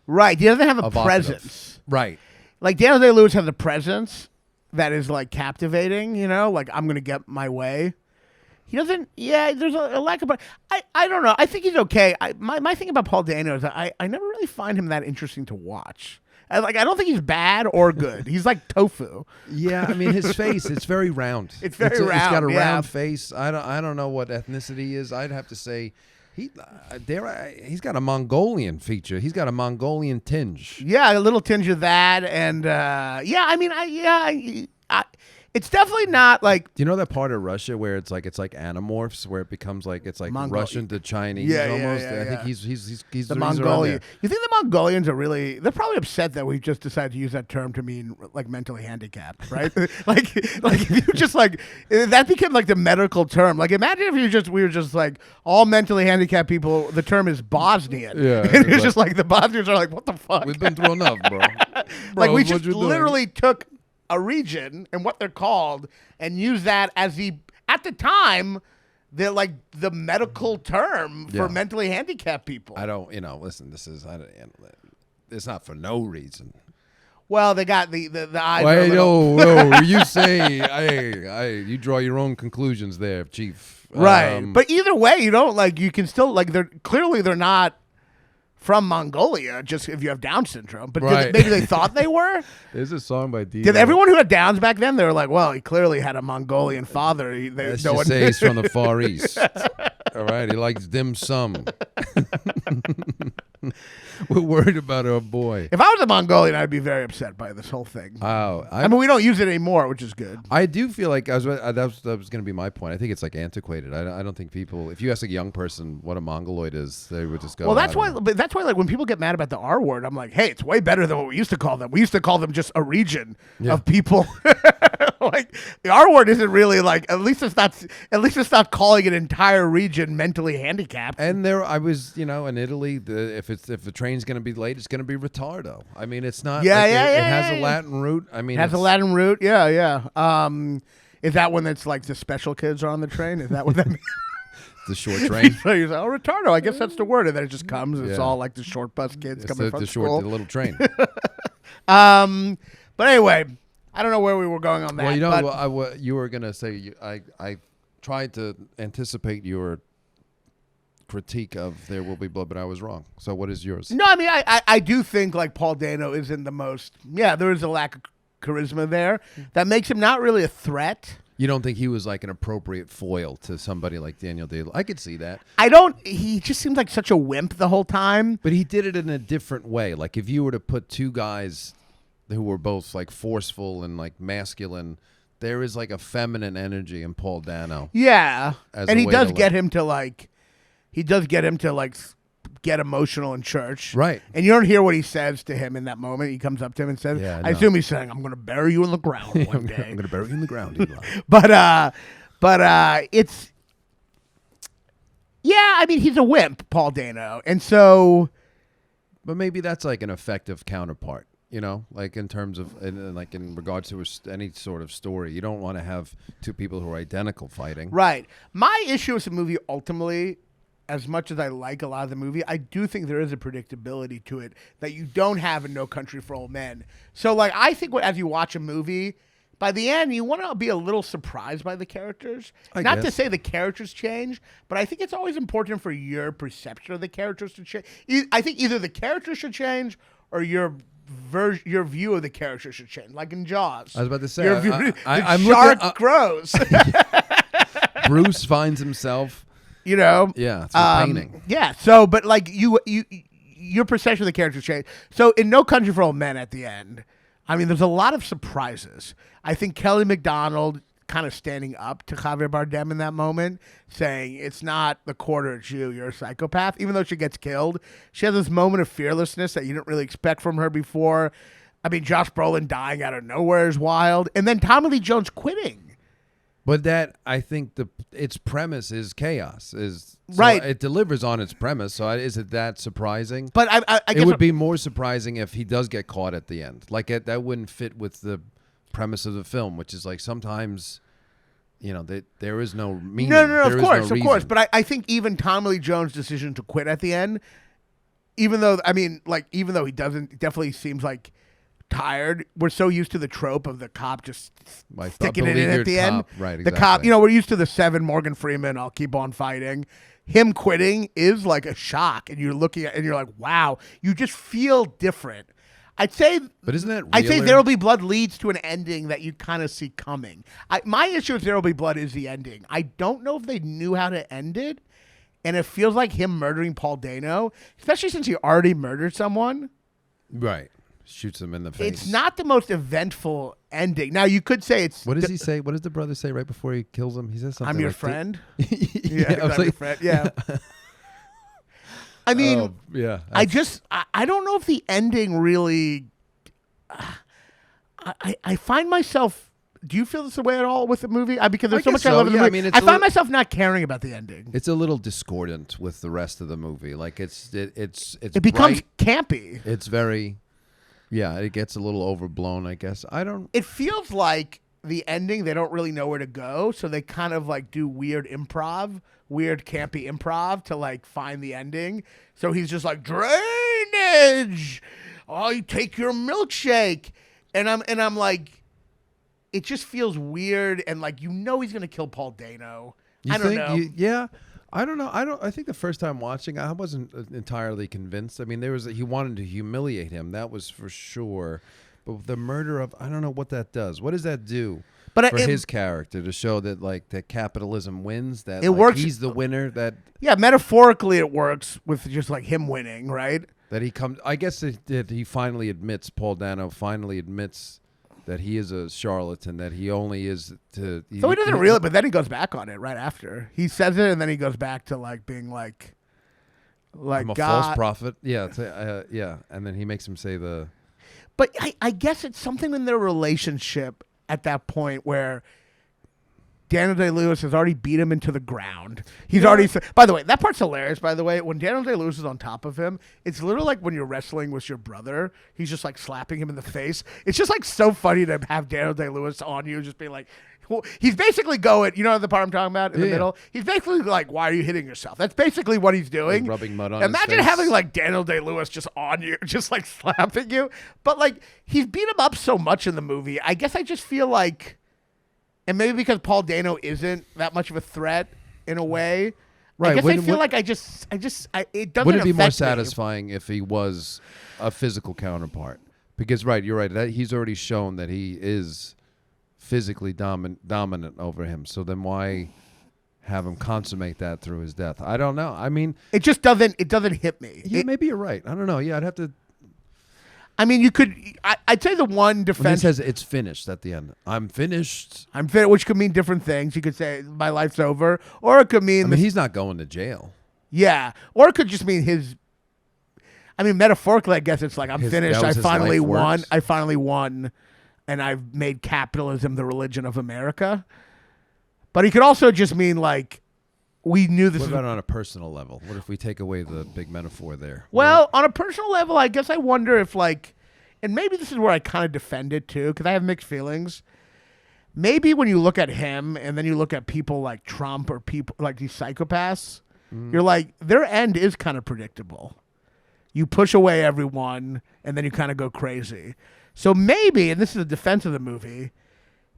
Right. He doesn't have a evocative. presence. Right. Like Daniel Day-Lewis has a presence that is like captivating. Like I'm gonna get my way. He doesn't. Yeah, there's a lack of. I don't know. I think he's okay. My thing about Paul Dano is that I never really find him that interesting to watch. I don't think he's bad or good. He's like tofu. Yeah, I mean his face. It's very round. It's very It's got round, a yeah. round face. I don't know what ethnicity he is. I'd have to say he's got a Mongolian feature. He's got a Mongolian tinge. Yeah, a little tinge of that, and it's definitely not like. Do you know that part of Russia where it's like animorphs, where it becomes like it's like Russian to Chinese almost? I think he's The around Mongolian. there. You think the Mongolians are really? They're probably upset that we just decided to use that term to mean like mentally handicapped, right? like if you just like that became like the medical term. Like imagine if we were just like all mentally handicapped people. The term is Bosnian. Yeah, and it's just like the Bosnians are like, what the fuck? We've been through enough, bro. Like we what just you doing? literally took a region and what they're called and use that as at the time the medical term for Yeah. mentally handicapped people. I don't, listen, it's not for no reason. Well, they got the eyes. Well, are a hey, little- you say, you draw your own conclusions there, Chief. right. But either way, you can still like they're not from Mongolia, just if you have Down syndrome. But Right. maybe they thought they were. There's a song by D. Did everyone who had Downs back then? They were like, well, he clearly had a Mongolian father. Let's just say he's from the Far East. All right, he likes dim sum. We're worried about our boy. If I was a Mongolian, I'd be very upset by this whole thing. Oh, I mean, we don't use it anymore, which is good. I do feel like that was going to be my point. I think it's like antiquated. I don't think people, if you ask a young person what a Mongoloid is, they would just go. Well, that's "I don't why. know." But that's why, like, when people get mad about the R word, I'm like, hey, it's way better than what we used to call them. We used to call them just a region of people. Like the R word isn't really like. At least it's not calling an entire region mentally handicapped. And I was, in Italy. If the train's going to be late, it's going to be retardo. I mean, it's not. Yeah, like yeah, it yeah, has yeah, a yeah. Latin root. I mean, It has a Latin root. Yeah. Is that when it's like the special kids are on the train? Is that what that means? the short train. So you're like, oh, retardo. I guess that's the word. And then it just comes. It's Yeah. all like the short bus kids It's coming from school. the little train. But anyway, I don't know where we were going on that. Well, but what you were gonna say. I tried to anticipate your critique of There Will Be Blood, but I was wrong. So what is yours? no, I mean, I do think like Paul Dano isn't the most. Yeah, there is a lack of charisma there that makes him not really a threat. You don't think he was like an appropriate foil to somebody like Daniel Day? I could see that. I don't. He just seemed like such a wimp the whole time. But he did it in a different way. Like if you were to put two guys who were both like forceful and like masculine, there is like a feminine energy in Paul Dano. Yeah, As and a he way does to get him to like. He does get him to like get emotional in church. Right. And you don't hear what he says to him in that moment. He comes up to him and says, Yeah, I no. assume he's saying, I'm going to bury you in the ground one day. I'm going to bury you in the ground, Eli. But it's, yeah, I mean, he's a wimp, Paul Dano. And so, But maybe that's like an effective counterpart, like in terms of, like in regards to any sort of story. You don't want to have two people who are identical fighting. right. My issue with the movie ultimately, as much as I like a lot of the movie, I do think there is a predictability to it that you don't have in No Country for Old Men. So, like, I think as you watch a movie, by the end, you want to be a little surprised by the characters. Not to guess. say the characters change, but I think it's always important for your perception of the characters to change. I think either the characters should change or your view of the characters should change. Like in Jaws. I was about to say, Your view, I'm the shark looking- grows. Bruce finds himself. You know? Yeah, through painting. Yeah. So, but like your perception of the characters changed. So in No Country for Old Men at the end, I mean, there's a lot of surprises. I think Kelly MacDonald kind of standing up to Javier Bardem in that moment, saying, it's not the quarter, it's you, you're a psychopath. Even though she gets killed, she has this moment of fearlessness that you didn't really expect from her before. I mean, Josh Brolin dying out of nowhere is wild. And then Tommy Lee Jones quitting. But that, I think its premise is chaos. Right. It delivers on its premise. So is it that surprising? But I guess it would be more surprising if he does get caught at the end. Like that wouldn't fit with the premise of the film, which is like sometimes, there is no meaning. No, of course. But I think even Tommy Lee Jones' decision to quit at the end, even though he definitely seems like tired. We're so used to the trope of the cop just sticking it in at the end. Right, exactly. The cop, we're used to the 7 Morgan Freeman, I'll keep on fighting. Him quitting is like a shock, and you're looking at and you're like, wow, you just feel different. I'd say, but isn't that? I'd say There Will Be Blood leads to an ending that you kind of see coming. My issue with There Will Be Blood is the ending. I don't know if they knew how to end it, and it feels like him murdering Paul Dano, especially since he already murdered someone. Right. Shoots him in the face. It's not the most eventful ending. Now, you could say it's... What does he say? What does the brother say right before he kills him? He says something I'm your like, friend. Yeah, I'm your friend. Yeah. I mean, yeah. I don't know if the ending really... I find myself... Do you feel this way at all with the movie? Because there's so much I love in the movie. I find myself not caring about the ending. It's a little discordant with the rest of the movie. Like it becomes campy. It's very... Yeah, it gets a little overblown, I guess. It feels like the ending, they don't really know where to go, so they kind of like do weird campy improv to like find the ending. So he's just like, drainage! Oh, you take your milkshake. And I'm like, it just feels weird, and like, he's gonna kill Paul Dano. I don't know. Yeah. I don't know. I think the first time watching, I wasn't entirely convinced. I mean, he wanted to humiliate him. That was for sure. But the murder of, I don't know what that does. What does that do for his character to show that that capitalism wins? That it works. He's the winner. That metaphorically it works with just like him winning, right? That he comes. I guess that he finally admits. Paul Dano finally admits that he is a charlatan, that he only is to... So he doesn't really, but then he goes back on it right after. He says it, and then he goes back to, like, being like I'm a God. false prophet. Yeah, yeah. And then he makes him say the... But I guess it's something in their relationship at that point where Daniel Day-Lewis has already beat him into the ground. He's already... By the way, that part's hilarious, by the way. When Daniel Day-Lewis is on top of him, it's literally like when you're wrestling with your brother. He's just like slapping him in the face. It's just like so funny to have Daniel Day-Lewis on you, just being like... Well, he's basically going... You know the part I'm talking about in the middle? He's basically like, why are you hitting yourself? That's basically what he's doing. Like rubbing mud on Imagine his face. having like Daniel Day-Lewis just on you, just like slapping you. But like, he's beat him up so much in the movie. I guess I just feel like... And maybe because Paul Dano isn't that much of a threat in a way. Right. I guess I feel like it doesn't Would it be more affect me. satisfying if he was a physical counterpart? Because, right, you're right. He's already shown that he is physically dominant over him. So then why have him consummate that through his death? I don't know. I mean... It just doesn't hit me. Yeah, maybe you're right. I don't know. Yeah, I'd have to... I mean, you could... I'd say the one defense... When he says it's finished at the end. I'm finished. Which could mean different things. You could say, my life's over. Or it could mean... he's not going to jail. Yeah. Or it could just mean his... I mean, metaphorically, I guess it's like, I'm finished. I finally won. I finally won. And I've made capitalism the religion of America. But he could also just mean, like... We knew this. What about on a personal level? What if we take away the big metaphor there? Well, on a personal level, I guess I wonder if, like, and maybe this is where I kind of defend it too, because I have mixed feelings. Maybe when you look at him and then you look at people like Trump or people like these psychopaths, you're like, their end is kind of predictable. You push away everyone and then you kind of go crazy. So maybe, and this is a defense of the movie,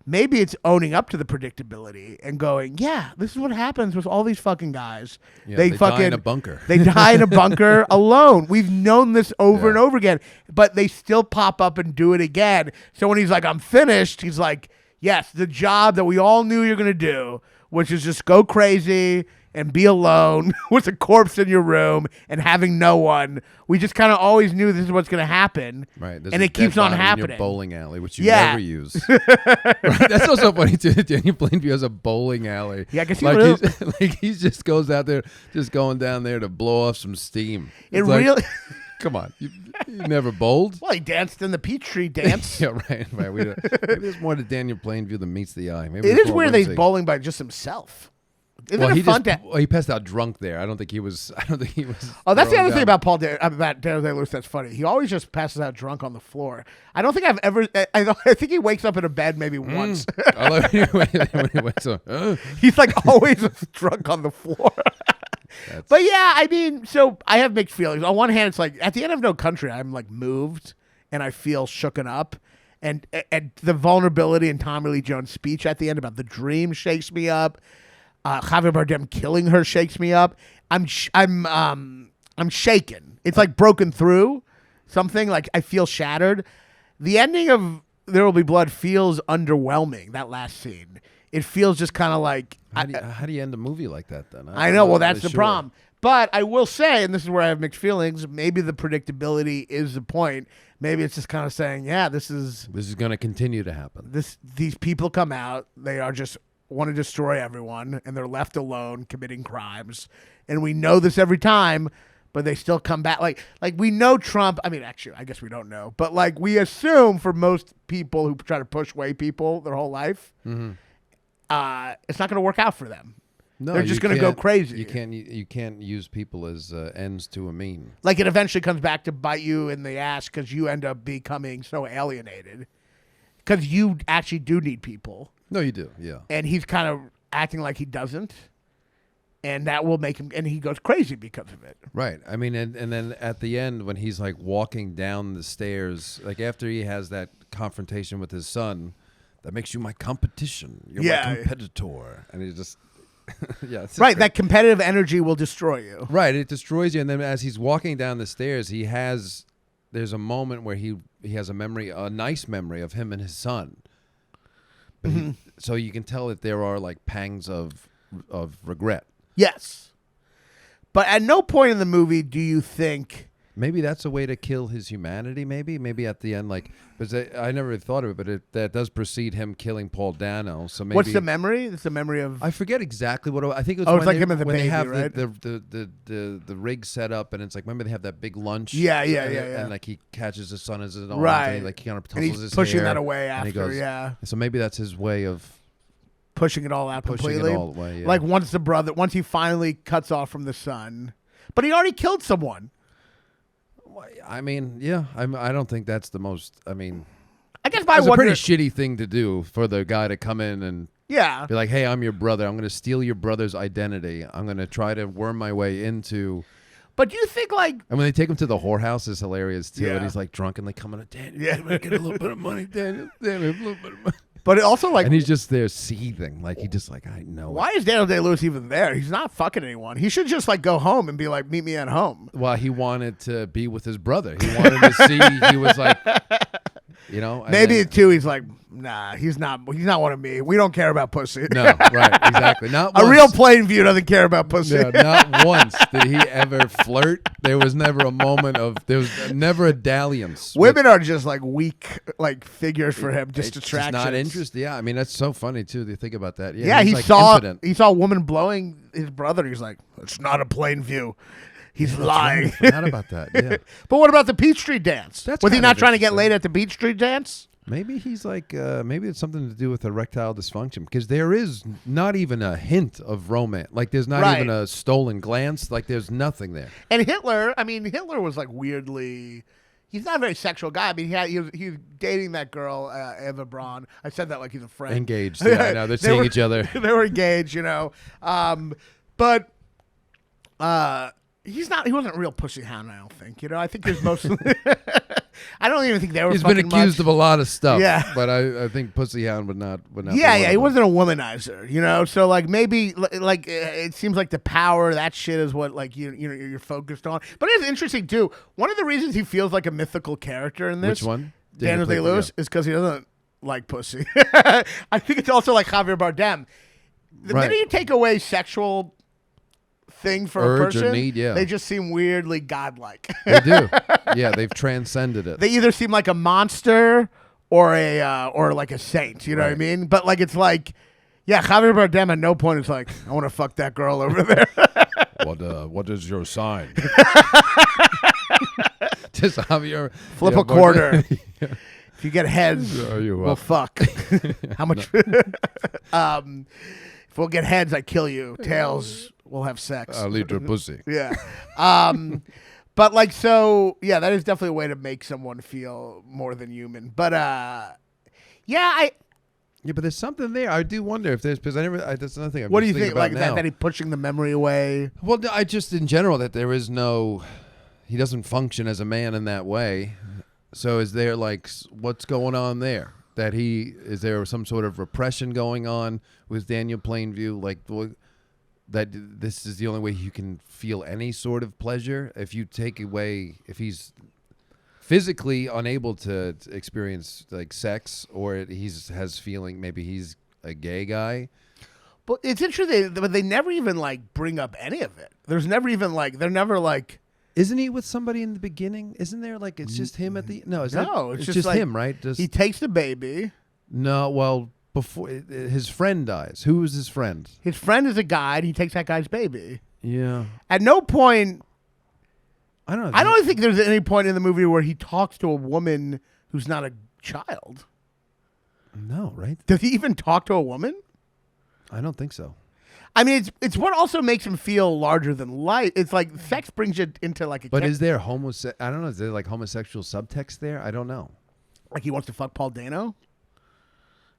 maybe it's owning up to the predictability and going, yeah, this is what happens with all these fucking guys. Yeah, they die in a bunker. They die in a bunker alone. We've known this over and over again, but they still pop up and do it again. So when he's like, I'm finished, he's like, yes, the job that we all knew you're going to do, which is just go crazy and be alone with a corpse in your room and having no one. We just kind of always knew this is what's going to happen. Right. And it keeps on happening. In your bowling alley, which you Yeah. never use. Right? That's also funny too. Daniel Plainview has a bowling alley. Yeah, I guess he like really- he's, like he just goes out there, just going down there to blow off some steam. It It's like, really... come on, you never bowled. Well, he danced in the Peachtree dance. Yeah, right. Maybe there's more to Daniel Plainview than meets the eye. Maybe It there's is more weird that he's whimsy. bowling by just himself. Isn't Well, it he fun just to... he passed out drunk there. I don't think he was. Oh, that's the thrown other thing down. about Daniel Day-Lewis that's funny. He always just passes out drunk on the floor. I don't think I've ever... I think he wakes up in a bed maybe once. I love when he wakes up. He's like always drunk on the floor. But yeah, I mean, so I have mixed feelings. On one hand, it's like at the end of No Country, I'm like moved and I feel shooken up. And the vulnerability in Tommy Lee Jones' speech at the end about the dream shakes me up. Javier Bardem killing her shakes me up. I'm shaken. It's like broken through something. Like I feel shattered. The ending of There Will Be Blood feels underwhelming. That last scene. It feels just kind of like How do you end a movie like that then? I I'm know. not Well, that's really the sure. problem. But I will say, and this is where I have mixed feelings. Maybe the predictability is the point. Maybe it's just kind of saying, yeah, this is going to continue to happen. These people come out. They are just want to destroy everyone, and they're left alone committing crimes. And we know this every time, but they still come back. Like we know Trump. I mean, actually, I guess we don't know, but like we assume for most people who try to push away people their whole life, it's not going to work out for them. No, They're just going to go crazy. You can't use people as ends to a mean. Like it eventually comes back to bite you in the ass because you end up becoming so alienated because you actually do need people. No, you do. Yeah. And he's kind of acting like he doesn't. And that will make him, and he goes crazy because of it. Right. I mean, and then at the end when he's like walking down the stairs, like after he has that confrontation with his son, that makes you my competition. You're my competitor. And he just, yeah. It's Right. great. That competitive energy will destroy you. Right. It destroys you. And then as he's walking down the stairs, there's a moment where he has a nice memory of him and his son. But so you can tell that there are like pangs of regret. Yes. But at no point in the movie do you think... Maybe that's a way to kill his humanity, maybe at the end, like, because I never really thought of it, but that does precede him killing Paul Dano. So maybe... What's the memory? It's the memory of... I forget exactly what I think it was. Oh, it's when like they, him as a when baby, they have right? the rig set up, and it's like, remember they have that big lunch? Yeah. And like he catches his son as his arm, Right. and he, like he kind of And tussles he's his pushing hair, that away and he after, goes, yeah. So maybe that's his way of Pushing it all out pushing completely. it all away. Yeah. Like once he finally cuts off from the son. But he already killed someone. I mean, yeah, I don't think that's the most. I mean, I guess my it's a wonder... pretty shitty thing to do for the guy to come in and Yeah. be like, hey, I'm your brother. I'm going to steal your brother's identity. I'm going to try to worm my way into. But do you think like... And when they take him to the whorehouse, it's hilarious too. Yeah. And he's like drunkenly coming to Daniel. Yeah. Get a little bit of money, Daniel. Daniel, a little bit of money. But it also like... And he's just there seething. Like he just like, I know. Why is Daniel Day-Lewis even there? He's not fucking anyone. He should just like go home and be like, meet me at home. Well, he wanted to be with his brother. He wanted to see. He was like, you know. and Maybe then- too. He's like, nah, he's not one of me. We don't care about pussy. No, right, exactly. Not A once. real plain view doesn't care about pussy. No, not once did he ever flirt. There was never a moment of. There was never a dalliance. Women are just like weak, like figures for him, just It's distractions. not interested. Yeah, I mean that's so funny too. To think about that. Yeah, he's he like saw impotent. a woman blowing his brother. He's like, it's not a plain view. He's lying. I forgot about that. Yeah, But what about the Peachtree dance? That's Was he kind not of trying to get interesting. laid at the Peachtree dance? maybe he's like. Maybe it's something to do with erectile dysfunction because there is not even a hint of romance. Like there's not Right. even a stolen glance. Like there's nothing there. And Hitler was like weirdly. He's not a very sexual guy. I mean, he was dating that girl, Eva Braun. I said that like he's a friend. Engaged. Yeah, I know they're seeing each other. They were engaged, you know. But he wasn't a real pussy hound, I don't think. You know, I think there's mostly. I don't even think they were. He's been accused of a lot of stuff. Yeah. but I think Pussy Hound would not. Yeah, be yeah, one he of them. wasn't a womanizer, you know. So like maybe like it seems like the power, that shit is what like you're focused on. But it's interesting too. One of the reasons he feels like a mythical character in this, Which one? Daniel Day-Lewis, Day-Lewis, is because he doesn't like pussy. I think it's also like Javier Bardem. The minute you take away sexual thing for a Urge or person, need, yeah. they just seem weirdly godlike. They do. Yeah, they've transcended it. They either seem like a monster or like a saint. You know what I mean? But like it's like, yeah, Javier Bardem at no point is like, I want to fuck that girl over there. What is your sign? Just Javier. Flip a quarter. If you get heads, we'll fuck. How much? If we'll get heads, I kill you. Tails, we'll have sex. I'll eat your pussy. Yeah. But like, so yeah, that is definitely a way to make someone feel more than human. But yeah, but there's something there. I do wonder if there's, because that's another thing. What do you think? Like that he's pushing the memory away? Well, I just in general that there is no, he doesn't function as a man in that way. So is there like, what's going on there? Is there some sort of repression going on with Daniel Plainview? Like that this is the only way you can feel any sort of pleasure. If you take away, if he's physically unable to experience like sex, or has feeling, maybe he's a gay guy. But it's interesting, but they never even like bring up any of it. There's never even like, they're never like. Isn't he with somebody in the beginning? Isn't there like it's just him at the it's just like, him, right? He takes the baby. No, well, before his friend dies. Who was his friend? His friend is a guy, and he takes that guy's baby. Yeah. At no point. I don't know. I don't think there's any point in the movie where he talks to a woman who's not a child. No, right? Does he even talk to a woman? I don't think so. I mean, it's what also makes him feel larger than life. It's like sex brings you into like a. But is there I don't know. Is there like homosexual subtext there? I don't know. Like he wants to fuck Paul Dano?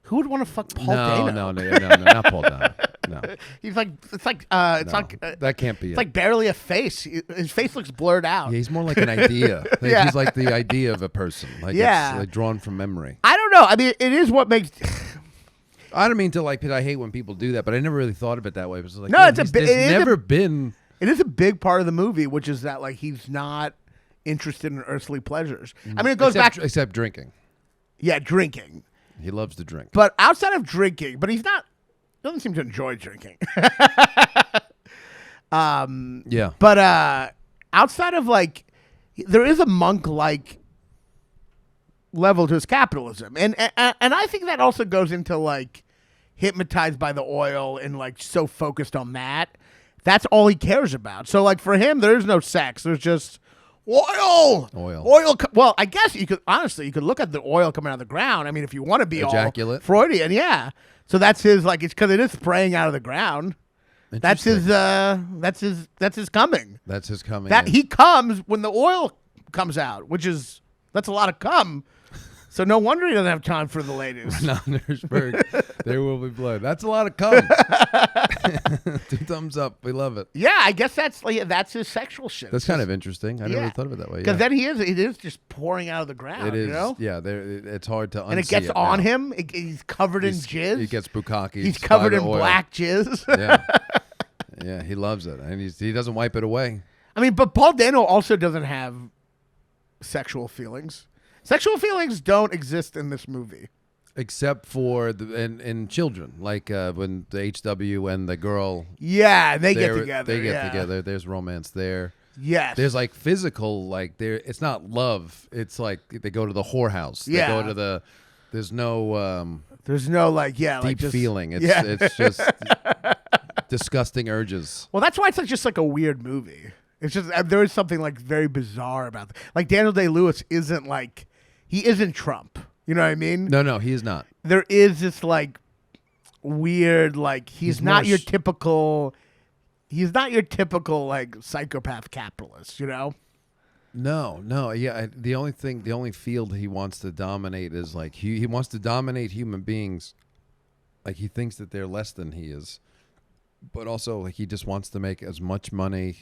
Who would want to fuck Paul Dano? No, not Paul Dano. No. He's like, it's like that can't be it's it. like barely a face. His face looks blurred out. Yeah, he's more like an idea. Like, Yeah. He's like the idea of a person. Like Yeah. it's like drawn from memory. I don't know. I mean, it is what makes. I don't mean to like, because I hate when people do that, but I never really thought of it that way. It was like, No, yeah, it's a there's bit. never been. It is a big part of the movie, which is that like he's not interested in earthly pleasures. I mean, it goes except drinking. Yeah, drinking. He loves to drink. But outside of drinking, but he doesn't seem to enjoy drinking. Yeah. But outside of like, there is a monk-like level to his capitalism, and I think that also goes into like hypnotized by the oil and like so focused on that. That's all he cares about. So like for him, there is no sex. There's just oil. Well, I guess you could look at the oil coming out of the ground. I mean, if you want to be ejaculate. all Freudian, yeah. So that's his like, it's because it is spraying out of the ground. That's his coming. That's his coming. That he comes when the oil comes out, that's a lot of cum. So no wonder he doesn't have time for the ladies. Not Hershberg. There will be blood. That's a lot of cum. 2 thumbs up. We love it. Yeah, I guess that's his sexual shit. That's kind of interesting. I never really thought of it that way. Because then it is just pouring out of the ground. It is. You know? Yeah, it's hard to unsee and it gets on now. him. He's covered in jizz. He gets bukkake. He's covered in black jizz. Yeah, he loves it, and he doesn't wipe it away. I mean, but Paul Dano also doesn't have sexual feelings. Sexual feelings don't exist in this movie. Except for in children, like when the HW and the girl. Yeah, they get together. They get together. There's romance there. Yes. There's like physical, like there. It's not love. It's like they go to the whorehouse. Yeah. They go to the. There's no. There's no deep feeling. It's just disgusting urges. Well, that's why it's just like a weird movie. It's just there is something like very bizarre about it. Like Daniel Day-Lewis isn't like. He isn't Trump. You know what I mean? No, he is not. There is this like weird, like he's not your typical like psychopath capitalist, you know? No, yeah. The only field he wants to dominate is like he wants to dominate human beings. Like he thinks that they're less than he is, but also like he just wants to make as much money.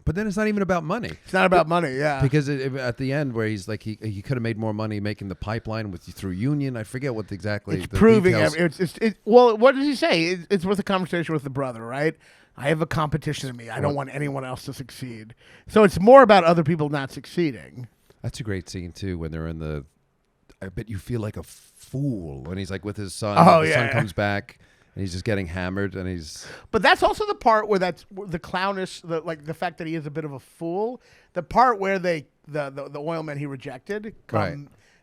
But then it's not even about money. It's not about money, yeah. Because at the end, where he's like, he could have made more money making the pipeline through union. I forget what exactly. It's the proving. details. Well, what does he say? It's worth a conversation with the brother, right? I have a competition in me. I don't want anyone else to succeed. So it's more about other people not succeeding. That's a great scene too when they're in the. I bet you feel like a fool when he's like with his son. Oh, the son comes back. and he's just getting hammered, and he's. But that's also the part where that's the clownish, the fact that he is a bit of a fool. The part where the oil man he rejected come, Right.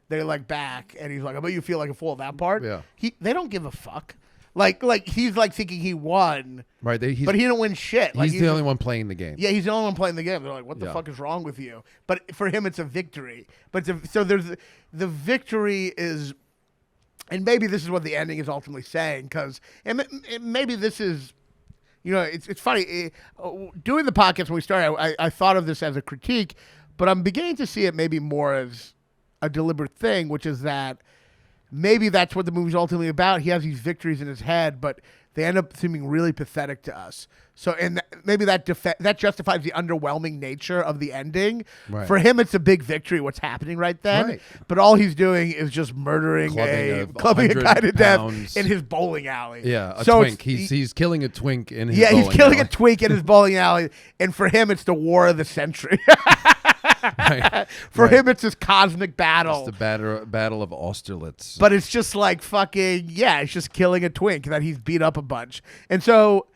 they're like back, and he's like, "I bet you feel like a fool." That part, Yeah. They don't give a fuck. Like he's like thinking he won, Right, but he didn't win shit. Like, he's the only one playing the game. Yeah, he's the only one playing the game. They're like, "What the Yeah. fuck is wrong with you?" But for him, it's a victory. But so there's the victory is, and maybe this is what the ending is ultimately saying. Because maybe this is, it's funny. Doing the podcast when we started, I thought of this as a critique, but I'm beginning to see it maybe more as a deliberate thing, which is that maybe that's what the movie's ultimately about. He has these victories in his head, but they end up seeming really pathetic to us. So, and maybe that justifies the underwhelming nature of the ending. Right. For him, it's a big victory what's happening right then. Right. But all he's doing is just murdering clubbing a guy to death in his bowling alley. Yeah, a so twink. He's killing a twink in his he's killing alley. a twink in his bowling alley. And for him, it's the war of the century. Right. For Right. him, it's this cosmic battle. It's the battle of Austerlitz. But it's just like fucking, it's just killing a twink that he's beat up a bunch. And so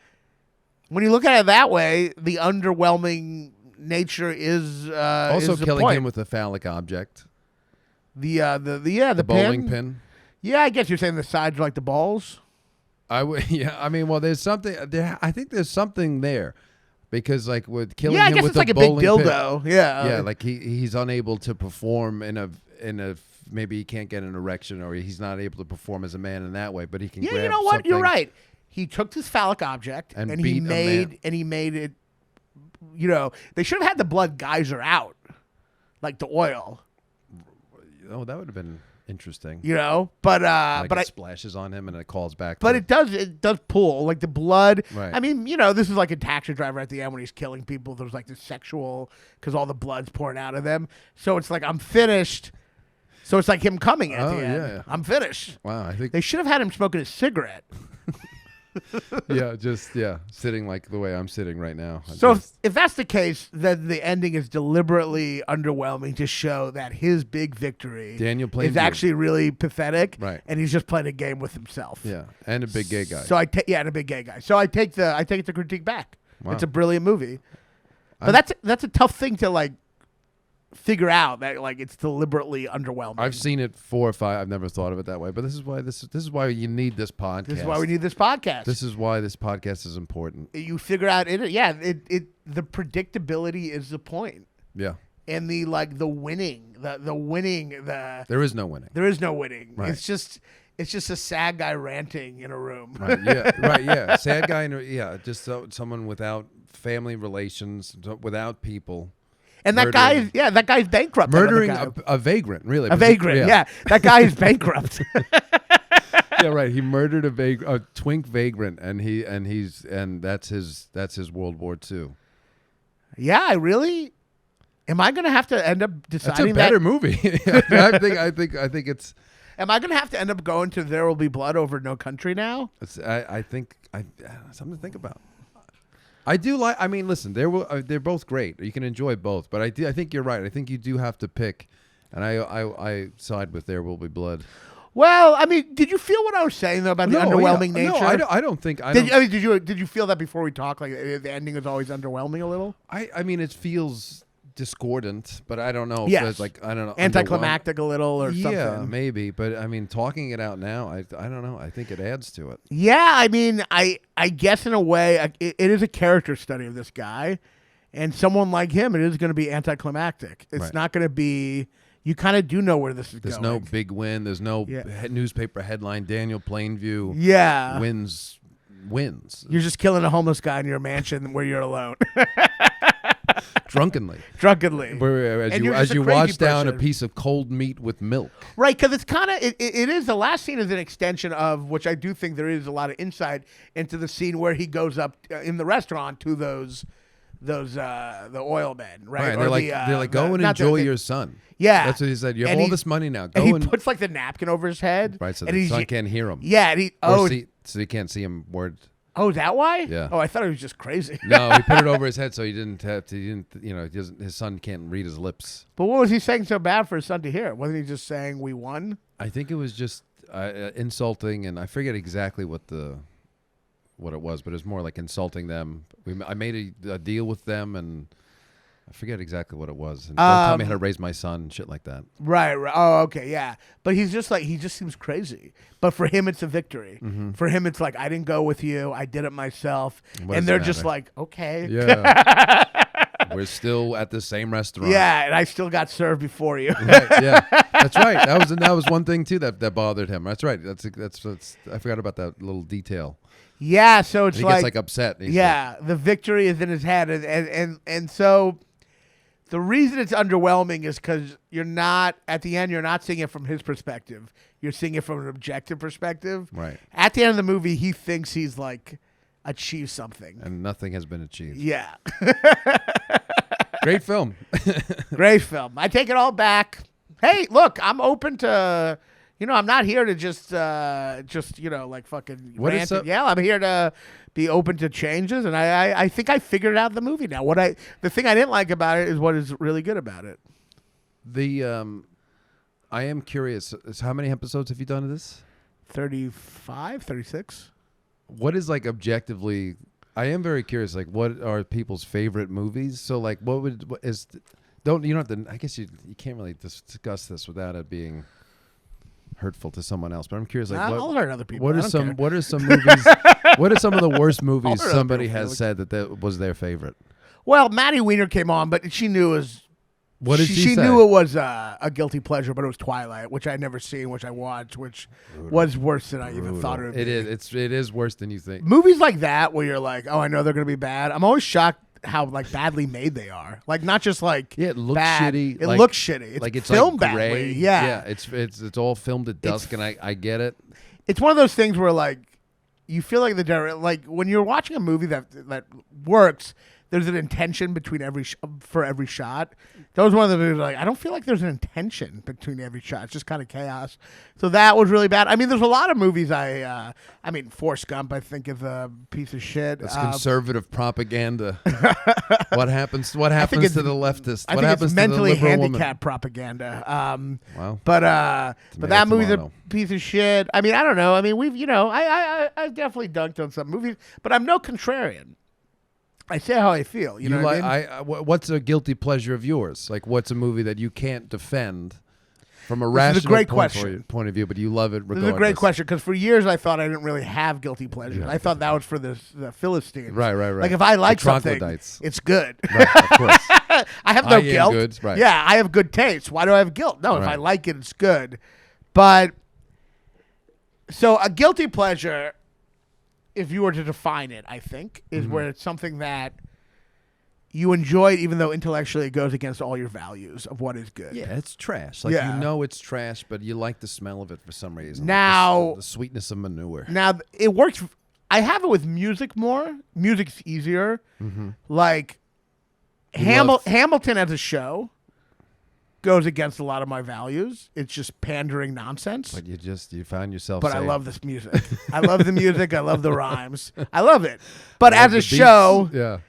when you look at it that way, the underwhelming nature is also is the killing point. him with a phallic object. The bowling pin. Yeah, I guess you're saying the sides are like the balls. Yeah. I mean, well, there's something there. I think there's something there. Because like with killing I him guess with it's like a bowling big dildo. pin, Yeah, like he's unable to perform in a maybe he can't get an erection or he's not able to perform as a man in that way, but he can. Yeah, grab you know what? You're something. right. He took this phallic object And he beat a man. made it. They should have had the blood geyser out, like the oil. Oh, that would have been interesting. But Like but it I. splashes on him and it calls back. But to it does pull like the blood. Right. I mean, this is like a taxi driver at the end when he's killing people. There's like this sexual because all the blood's pouring out of them. So it's like I'm finished. So it's like him coming at the end. Yeah. I'm finished. Wow, I think They should have had him smoking a cigarette. sitting like the way I'm sitting right now. So if that's the case, then the ending is deliberately underwhelming to show that his big victory Daniel is Plainview. actually really pathetic, Right. And he's just playing a game with himself. Yeah, and a big gay guy. So and a big gay guy. So I take the critique back. Wow. It's a brilliant movie, but that's a tough thing to like figure out that like it's deliberately underwhelming. I've seen it 4 or 5. I've never thought of it that way, but this is why you need this podcast. This is why we need this podcast. This is why this podcast is important. You figure out it. Yeah, the predictability is the point. Yeah. And the winning, the winning, There is no winning. there is no winning. Right. It's just a sad guy ranting in a room. Right. Yeah. Right. Yeah. Sad guy. Just someone without family relations, without people. And that guy's bankrupt. Murdering another guy. a vagrant. Really. A vagrant. Yeah, that guy is bankrupt. Yeah. Right. He murdered a twink vagrant, and that's his World War II. Yeah, am I going to have to end up That's deciding a better that? movie. I think it's. Am I going to have to end up going to There Will Be Blood over No Country now? I think something to think about. I do like. I mean, listen, they're both great. You can enjoy both, but I think you're right. I think you do have to pick, and I side with There Will Be Blood. Well, I mean, did you feel what I was saying though about the underwhelming nature? No, I don't think. Did you feel that before we talked? Like the ending is always underwhelming a little. I mean, it feels discordant, but I don't know. Yes. If it's like I don't know, Anticlimactic a little or something. Yeah, maybe. But I mean, talking it out now, I don't know. I think it adds to it. Yeah, I mean, I guess in a way, it is a character study of this guy, and someone like him, it is going to be anticlimactic. It's Right. not going to be. You kind of do know where this is There's going. no big win. There's no Yeah. newspaper headline. Daniel Plainview Yeah. wins. You're just killing a homeless guy in your mansion where you're alone, Drunkenly. drunkenly. As And you you're just a wash crazy down a person. piece of cold meat with milk. Right, because it's kind of it is the last scene is an extension of which I do think there is a lot of insight into the scene where he goes up in the restaurant to those the oil men, right? And they're like, go and enjoy your son. Yeah, That's what he said. You have And all he- this money now. Go And he and puts like the napkin over his head, right, so and the he's son can't hear him. yeah, and So he can't see him. Word. Oh, is that why? Yeah. Oh, I thought he was just crazy. No, he put it over his head so he didn't have to. He didn't. He doesn't. His son can't read his lips. But what was he saying so bad for his son to hear? Wasn't he just saying we won? I think it was just insulting, and I forget exactly what the what it was, but it was more like insulting them. I made a deal with them, and I forget exactly what it was. And don't tell me how to raise my son and shit like that. Right. Oh, okay. Yeah. But he's just like, he just seems crazy. But for him, it's a victory. For him, it's like, I didn't go with you. I did it myself. And they're just like, okay. Yeah. We're still at the same restaurant. Yeah. And I still got served before you. Right, yeah. That's right. That was one thing too that bothered him. That's right. That's I forgot about that little detail. Yeah. So it's he gets like upset. Yeah. The victory is in his head. And so the reason it's underwhelming is because you're not seeing it from his perspective. You're seeing it from an objective perspective. Right. At the end of the movie, he thinks he's like achieved something. And nothing has been achieved. Yeah. Great film. Great film. I take it all back. Hey, look, I'm open to, I'm not here to just like fucking rant and yell. I'm here to be open to changes, and I think I figured out the movie now. The thing I didn't like about it is what is really good about it. I am curious. How many episodes have you done of this? 35, 36. What is like objectively? I am very curious. Like, what are people's favorite movies? So, like, I guess you can't really discuss this without it being hurtful to someone else. But I'm curious, like, I'll hurt other people. What are some movies? What are some of the worst movies somebody has said that was their favorite? Well, Maddie Weiner came on, but she knew it was. What did she say? She knew it was a guilty pleasure, but it was Twilight, which I'd never seen, which I watched, which was worse than I even thought it would be. It is worse than you think. Movies like that, where you're like, oh, I know they're going to be bad. I'm always shocked how like badly made they are. Like not just like it looks bad. shitty. It looks shitty. It's filmed like gray. badly. Yeah, it's all filmed at dusk, and I get it. It's one of those things where like you feel like like when you're watching a movie that works, there's an intention between for every shot. That was one of the movies like I don't feel like there's an intention between every shot. It's just kind of chaos. So that was really bad. I mean, there's a lot of movies I mean, Forrest Gump I think is a piece of shit. It's conservative propaganda. What happens to the leftist? I what think happens it's mentally to the liberal handicapped propaganda. Wow. But that movie's a piece of shit. I mean, I don't know. I mean, we've I definitely dunked on some movies, but I'm no contrarian. I say how I feel. You know what I mean? What's a guilty pleasure of yours? Like, what's a movie that you can't defend from a rational point of view, but you love it regardless? This is a great question, because for years I thought I didn't really have guilty pleasures. Yeah. I thought that was for the Philistines. Right. Like, if I like something, it's good. Right, of course. I have no guilt. Good. Right. Yeah, I have good taste. Why do I have guilt? No, if I like it, it's good. But, so a guilty pleasure, if you were to define it, I think, is where it's something that you enjoy, even though intellectually it goes against all your values of what is good. Yeah, it's trash. Like, you know it's trash, but you like the smell of it for some reason. Now, like the sweetness of manure. Now, it works. I have it with music more. Music's easier. Like, Hamilton as a show goes against a lot of my values. It's just pandering nonsense. But you found yourself But saying, I love this music. I love the music. I love the rhymes. I love it. But as a show,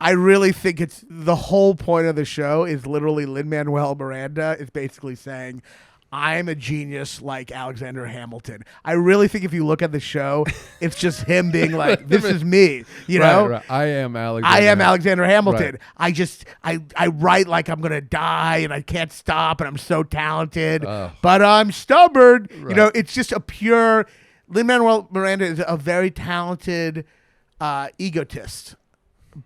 I really think it's the whole point of the show is literally Lin-Manuel Miranda is basically saying, I'm a genius like Alexander Hamilton. I really think if you look at the show, it's just him being like, this is me, you know? Right. I am Alexander Hamilton. Right. I write like I'm going to die and I can't stop and I'm so talented, but I'm stubborn. Right. You know, it's just a pure, Lin-Manuel Miranda is a very talented egotist,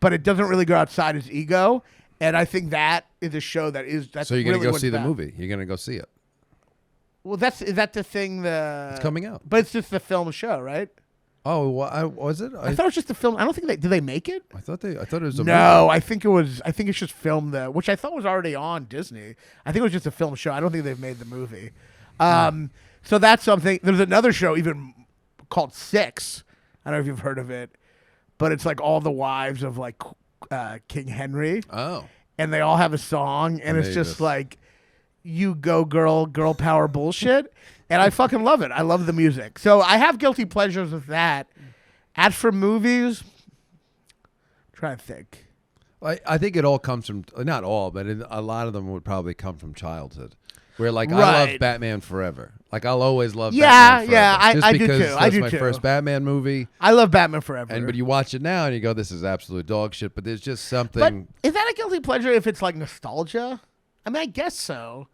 but it doesn't really go outside his ego. And I think that is a show that's so you're going really to go see the movie. You're going to go see it. Well, is that the thing? It's coming out, but it's just the film show, right? Oh, was it? I thought it was just a film. I don't think did they make it? I thought it was a movie. I think it was. I think it's just filmed which I thought was already on Disney. I think it was just a film show. I don't think they've made the movie. So that's something. There's another show even called Six. I don't know if you've heard of it, but it's like all the wives of like King Henry. Oh, and they all have a song, and it's just like, you go girl power bullshit, and I fucking love it. I love the music. So I have guilty pleasures with that. As for movies, I'm trying to think. I think it all comes from, not all, but a lot of them would probably come from childhood. Where like I Right. love Batman Forever. Like I'll always love Yeah, Batman Forever. yeah, Just I do because too. That's I do my too. first Batman movie. I love Batman Forever. But you watch it now and you go, this is absolute dog shit. But there's just But something. is that a guilty pleasure if it's like nostalgia? I mean, I guess so.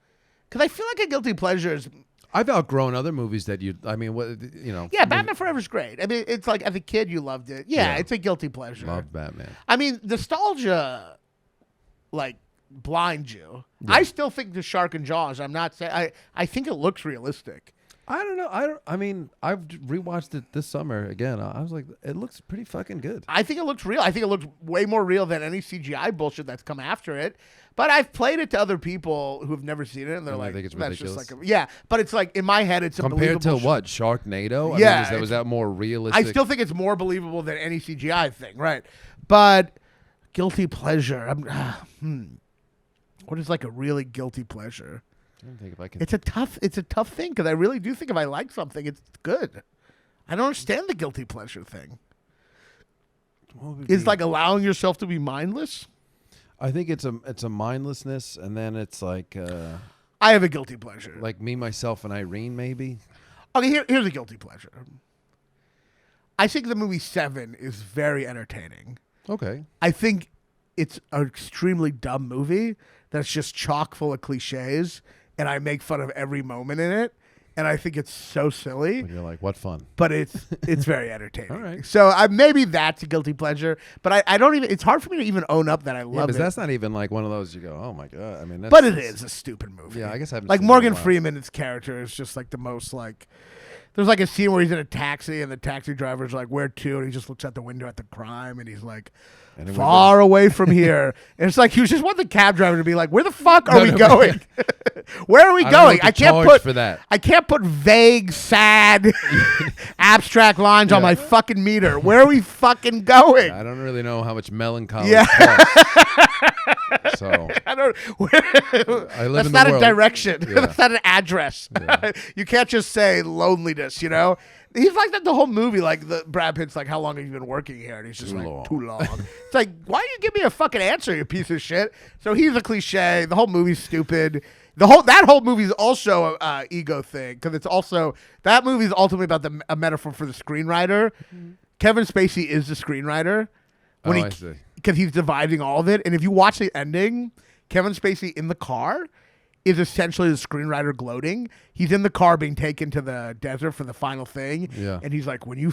Because I feel like a guilty pleasure is... I've outgrown other movies that what. Yeah, Batman Forever's great. I mean, it's like as a kid you loved it. Yeah, Yeah. it's a guilty pleasure. Love Batman. I mean, nostalgia, like, blinds you. I still think the Shark and Jaws. I'm not saying... I think it looks realistic. I don't know. I mean, I've rewatched it this summer again. I was like, it looks pretty fucking good. I think it looks real. I think it looks way more real than any CGI bullshit that's come after it. But I've played it to other people who've never seen it, and they're And they like, think it's "That's just ridiculous? like yeah." But it's like in my head, it's a Compared to believable what? Sharknado? Yeah, I mean, was that more realistic? I still think it's more believable than any CGI thing, right? But guilty pleasure. What is like a really guilty pleasure? I don't think if I can. It's a tough thing because I really do think if I like something, it's good. I don't understand the guilty pleasure thing. Is like allowing yourself to be mindless. I think it's a mindlessness, and then it's like I have a guilty pleasure. like Me, Myself, and Irene, maybe. Okay, here's a guilty pleasure. I think the movie Seven is very entertaining. Okay. I think it's an extremely dumb movie that's just chock full of cliches, and I make fun of every moment in it, and I think it's so silly. And you're like, what fun. But it's very entertaining. All right. So maybe that's a guilty pleasure, but I don't even. It's hard for me to even own up that I love Because it. that's not even like one of those you go, oh my god. I mean, that's, But it is a stupid movie. Yeah, I guess I haven't like seen it in a Morgan while. Freeman's character is just like the most like. There's like a scene where he's in a taxi and the taxi driver's like, "Where to?" And he just looks out the window at the crime and he's like, Anywhere "Far away from here." And it's like he just want the cab driver to be like, "Where the fuck are we going? Where are we I don't know going?" what to charge for that. I can't put vague, sad, abstract lines on my fucking meter. Where are we fucking going? I don't really know how much melancholy Yeah. costs. So I don't. I live That's in not the a world. direction. Yeah. That's not an address. You can't just say loneliness. You know, he's like that the whole movie. Like the Brad Pitt's like, "How long have you been working here?" And he's just Too like, long. "Too long." It's like, why don't you give me a fucking answer, you piece of shit? So he's a cliche. The whole movie's stupid. That whole movie is also a ego thing because it's also that movie is ultimately about a metaphor for the screenwriter. Kevin Spacey is the screenwriter I see. because he's dividing all of it. And if you watch the ending, Kevin Spacey in the car is essentially the screenwriter gloating. He's in the car being taken to the desert for the final thing. Yeah. And he's like, when you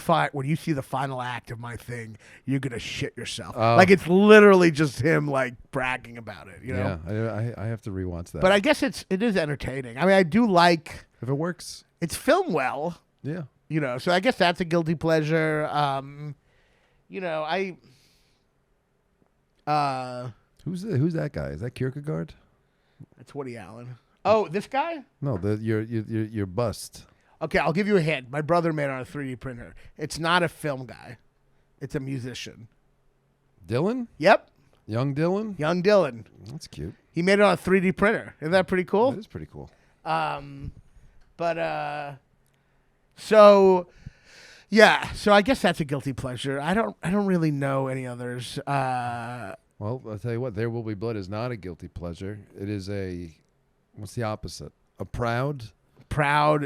see the final act of my thing, you're going to shit yourself. Like it's literally just him like bragging about it, you know? Yeah, I have to rewatch that. But I guess it is entertaining. I mean, I do like, if it works, it's filmed well, yeah. you know, so I guess that's a guilty pleasure. You know, Who's that guy? Is that Kierkegaard? That's Woody Allen. Oh, this guy? No, your bust. Okay, I'll give you a hint. My brother made it on a 3D printer. It's not a film guy. It's a musician. Dylan? Yep, Young Dylan? young Dylan. That's cute. He made it on a 3D printer. Isn't that pretty cool? That is pretty cool. So yeah, so I guess that's a guilty pleasure. I don't really know any others. Well, I'll tell you what. There Will Be Blood is not a guilty pleasure. It is what's the opposite? A proud Proud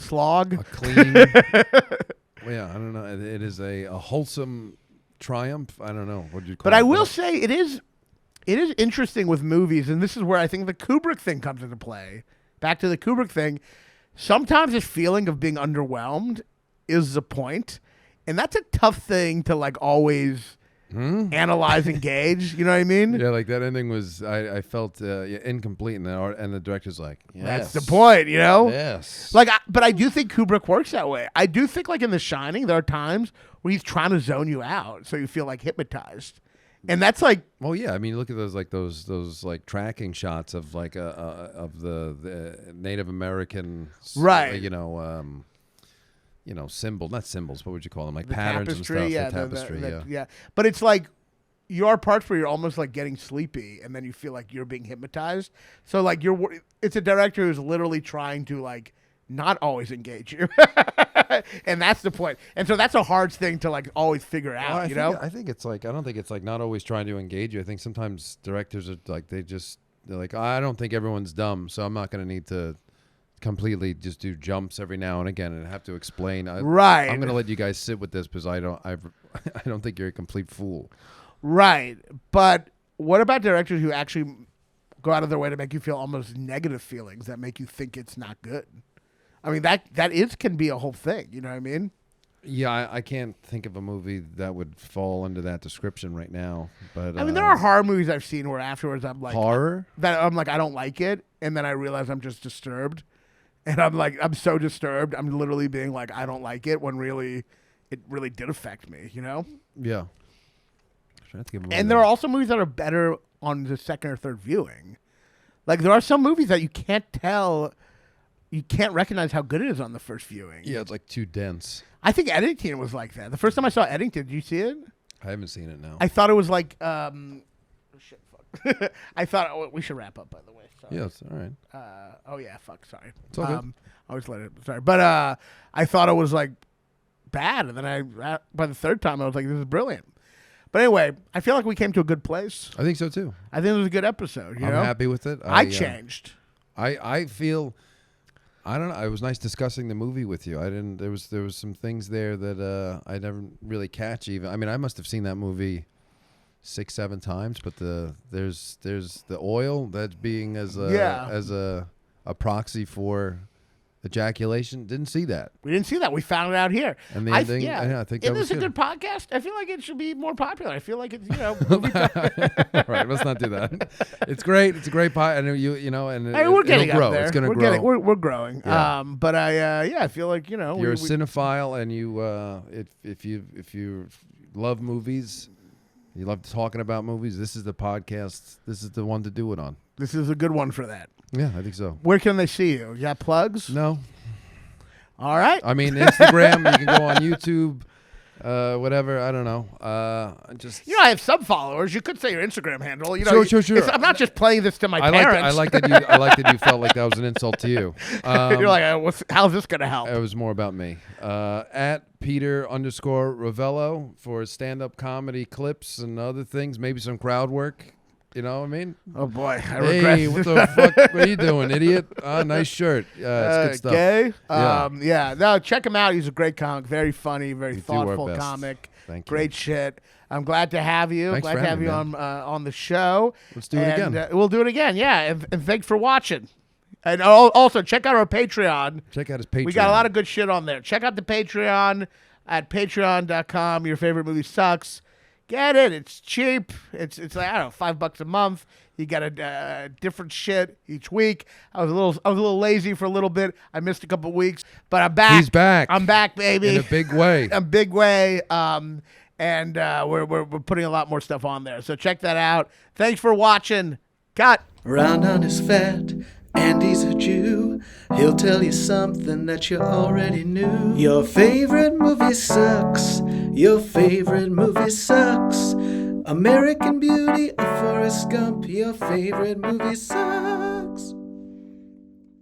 slog. a clean. Well, yeah, I don't know. It is a wholesome triumph. I don't know. What do you call it? But I will say it is interesting with movies, and this is where I think the Kubrick thing comes into play. Back to the Kubrick thing. Sometimes this feeling of being underwhelmed is the point, and that's a tough thing to like always analyze and gauge. You know what I mean? Yeah, like that ending was. I felt incomplete, and the director's like, yes. That's the point. You know? Yes. Like, but I do think Kubrick works that way. I do think, like in The Shining, there are times where he's trying to zone you out, so you feel like hypnotized, and that's like, Well, yeah. I mean, look at those like tracking shots of like of the Native American, Right. not symbols. What would you call them? Like the patterns tapestry, and stuff. yeah, The tapestry, yeah. But it's like you are parts where you're almost like getting sleepy, and then you feel like you're being hypnotized. So like it's a director who's literally trying to like not always engage you, and that's the point. And so that's a hard thing to like always figure out. Well, you know? I think it's like I don't think it's like not always trying to engage you. I think sometimes directors are like they just they're like, I don't think everyone's dumb, so I'm not going to need to completely just do jumps every now and again and have to explain. Right. I'm going to let you guys sit with this because I don't think you're a complete fool. Right. But what about directors who actually go out of their way to make you feel almost negative feelings that make you think it's not good? I mean, that can be a whole thing. You know what I mean? Yeah, I can't think of a movie that would fall under that description right now. But I mean, there are horror movies I've seen where afterwards I'm like, horror? I'm like, I don't like it. And then I realize I'm just disturbed. And I'm like, I'm so disturbed. I'm literally being like, I don't like it when really, it really did affect me, you know? Yeah. And there are also movies that are better on the second or third viewing. Like, there are some movies that you can't recognize how good it is on the first viewing. Yeah, it's like too dense. I think Eddington was like that. The first time I saw Eddington, did you see it? I haven't seen it now. I thought it was like, shit, fuck. I thought, we should wrap up, by the way. Sorry. Yeah, it's all right. Sorry. It's all good. I always let it, sorry. But I thought it was like bad. And then by the third time, I was like, this is brilliant. But anyway, I feel like we came to a good place. I think so too. I think it was a good episode. I'm happy with it. I changed. I feel, I don't know. It was nice discussing the movie with you. There was some things there that I never really catch even. I mean, I must have seen that movie 6-7 times, but there's the oil that's being as a proxy for ejaculation. Didn't see that. We didn't see that. We found it out here. And the ending, I think that was this a good podcast? I feel like it should be more popular. I feel like it's, movie All right, let's not do that. It's great. It's a great pod, and we're getting it'll grow. Up there. It's going to grow. We're growing. Yeah. But I feel like you're a cinephile, and you if you love movies, you love talking about movies. This is the podcast. This is the one to do it on. This is a good one for that. Yeah, I think so. Where can they see you? You got plugs? No. All right. I mean, Instagram. You can go on YouTube. Whatever. I don't know. I have some followers. You could say your Instagram handle. Sure. I'm not just playing this to my parents. I like that you felt like that was an insult to you. You're like, how's this gonna help? It was more about me. At Peter _Revello for stand-up comedy clips and other things. Maybe some crowd work. You know what I mean? Oh boy, I regret. Hey, what the fuck? What are you doing, idiot? Nice shirt. It's good stuff. Gay? Yeah. No, check him out. He's a great comic. Very funny, very thoughtful comic. Thank you. Great shit. I'm glad to have you. Thanks glad for to have having you me, on the show. Let's do it again. We'll do it again. Yeah, and thanks for watching. And also check out our Patreon. Check out his Patreon. We got a lot of good shit on there. Check out the Patreon at patreon.com. Your favorite movie sucks. Get it. It's cheap. It's like, I don't know, $5 a month. You get a different shit each week. I was a little lazy for a little bit. I missed a couple weeks, but I'm back. He's back. I'm back, baby. In a big way. A big way. And we're putting a lot more stuff on there. So check that out. Thanks for watching. Cut. Raanan is fat and he's a Jew. He'll tell you something that you already knew. Your favorite movie sucks. Your favorite movie sucks. American Beauty or Forrest Gump. Your favorite movie sucks.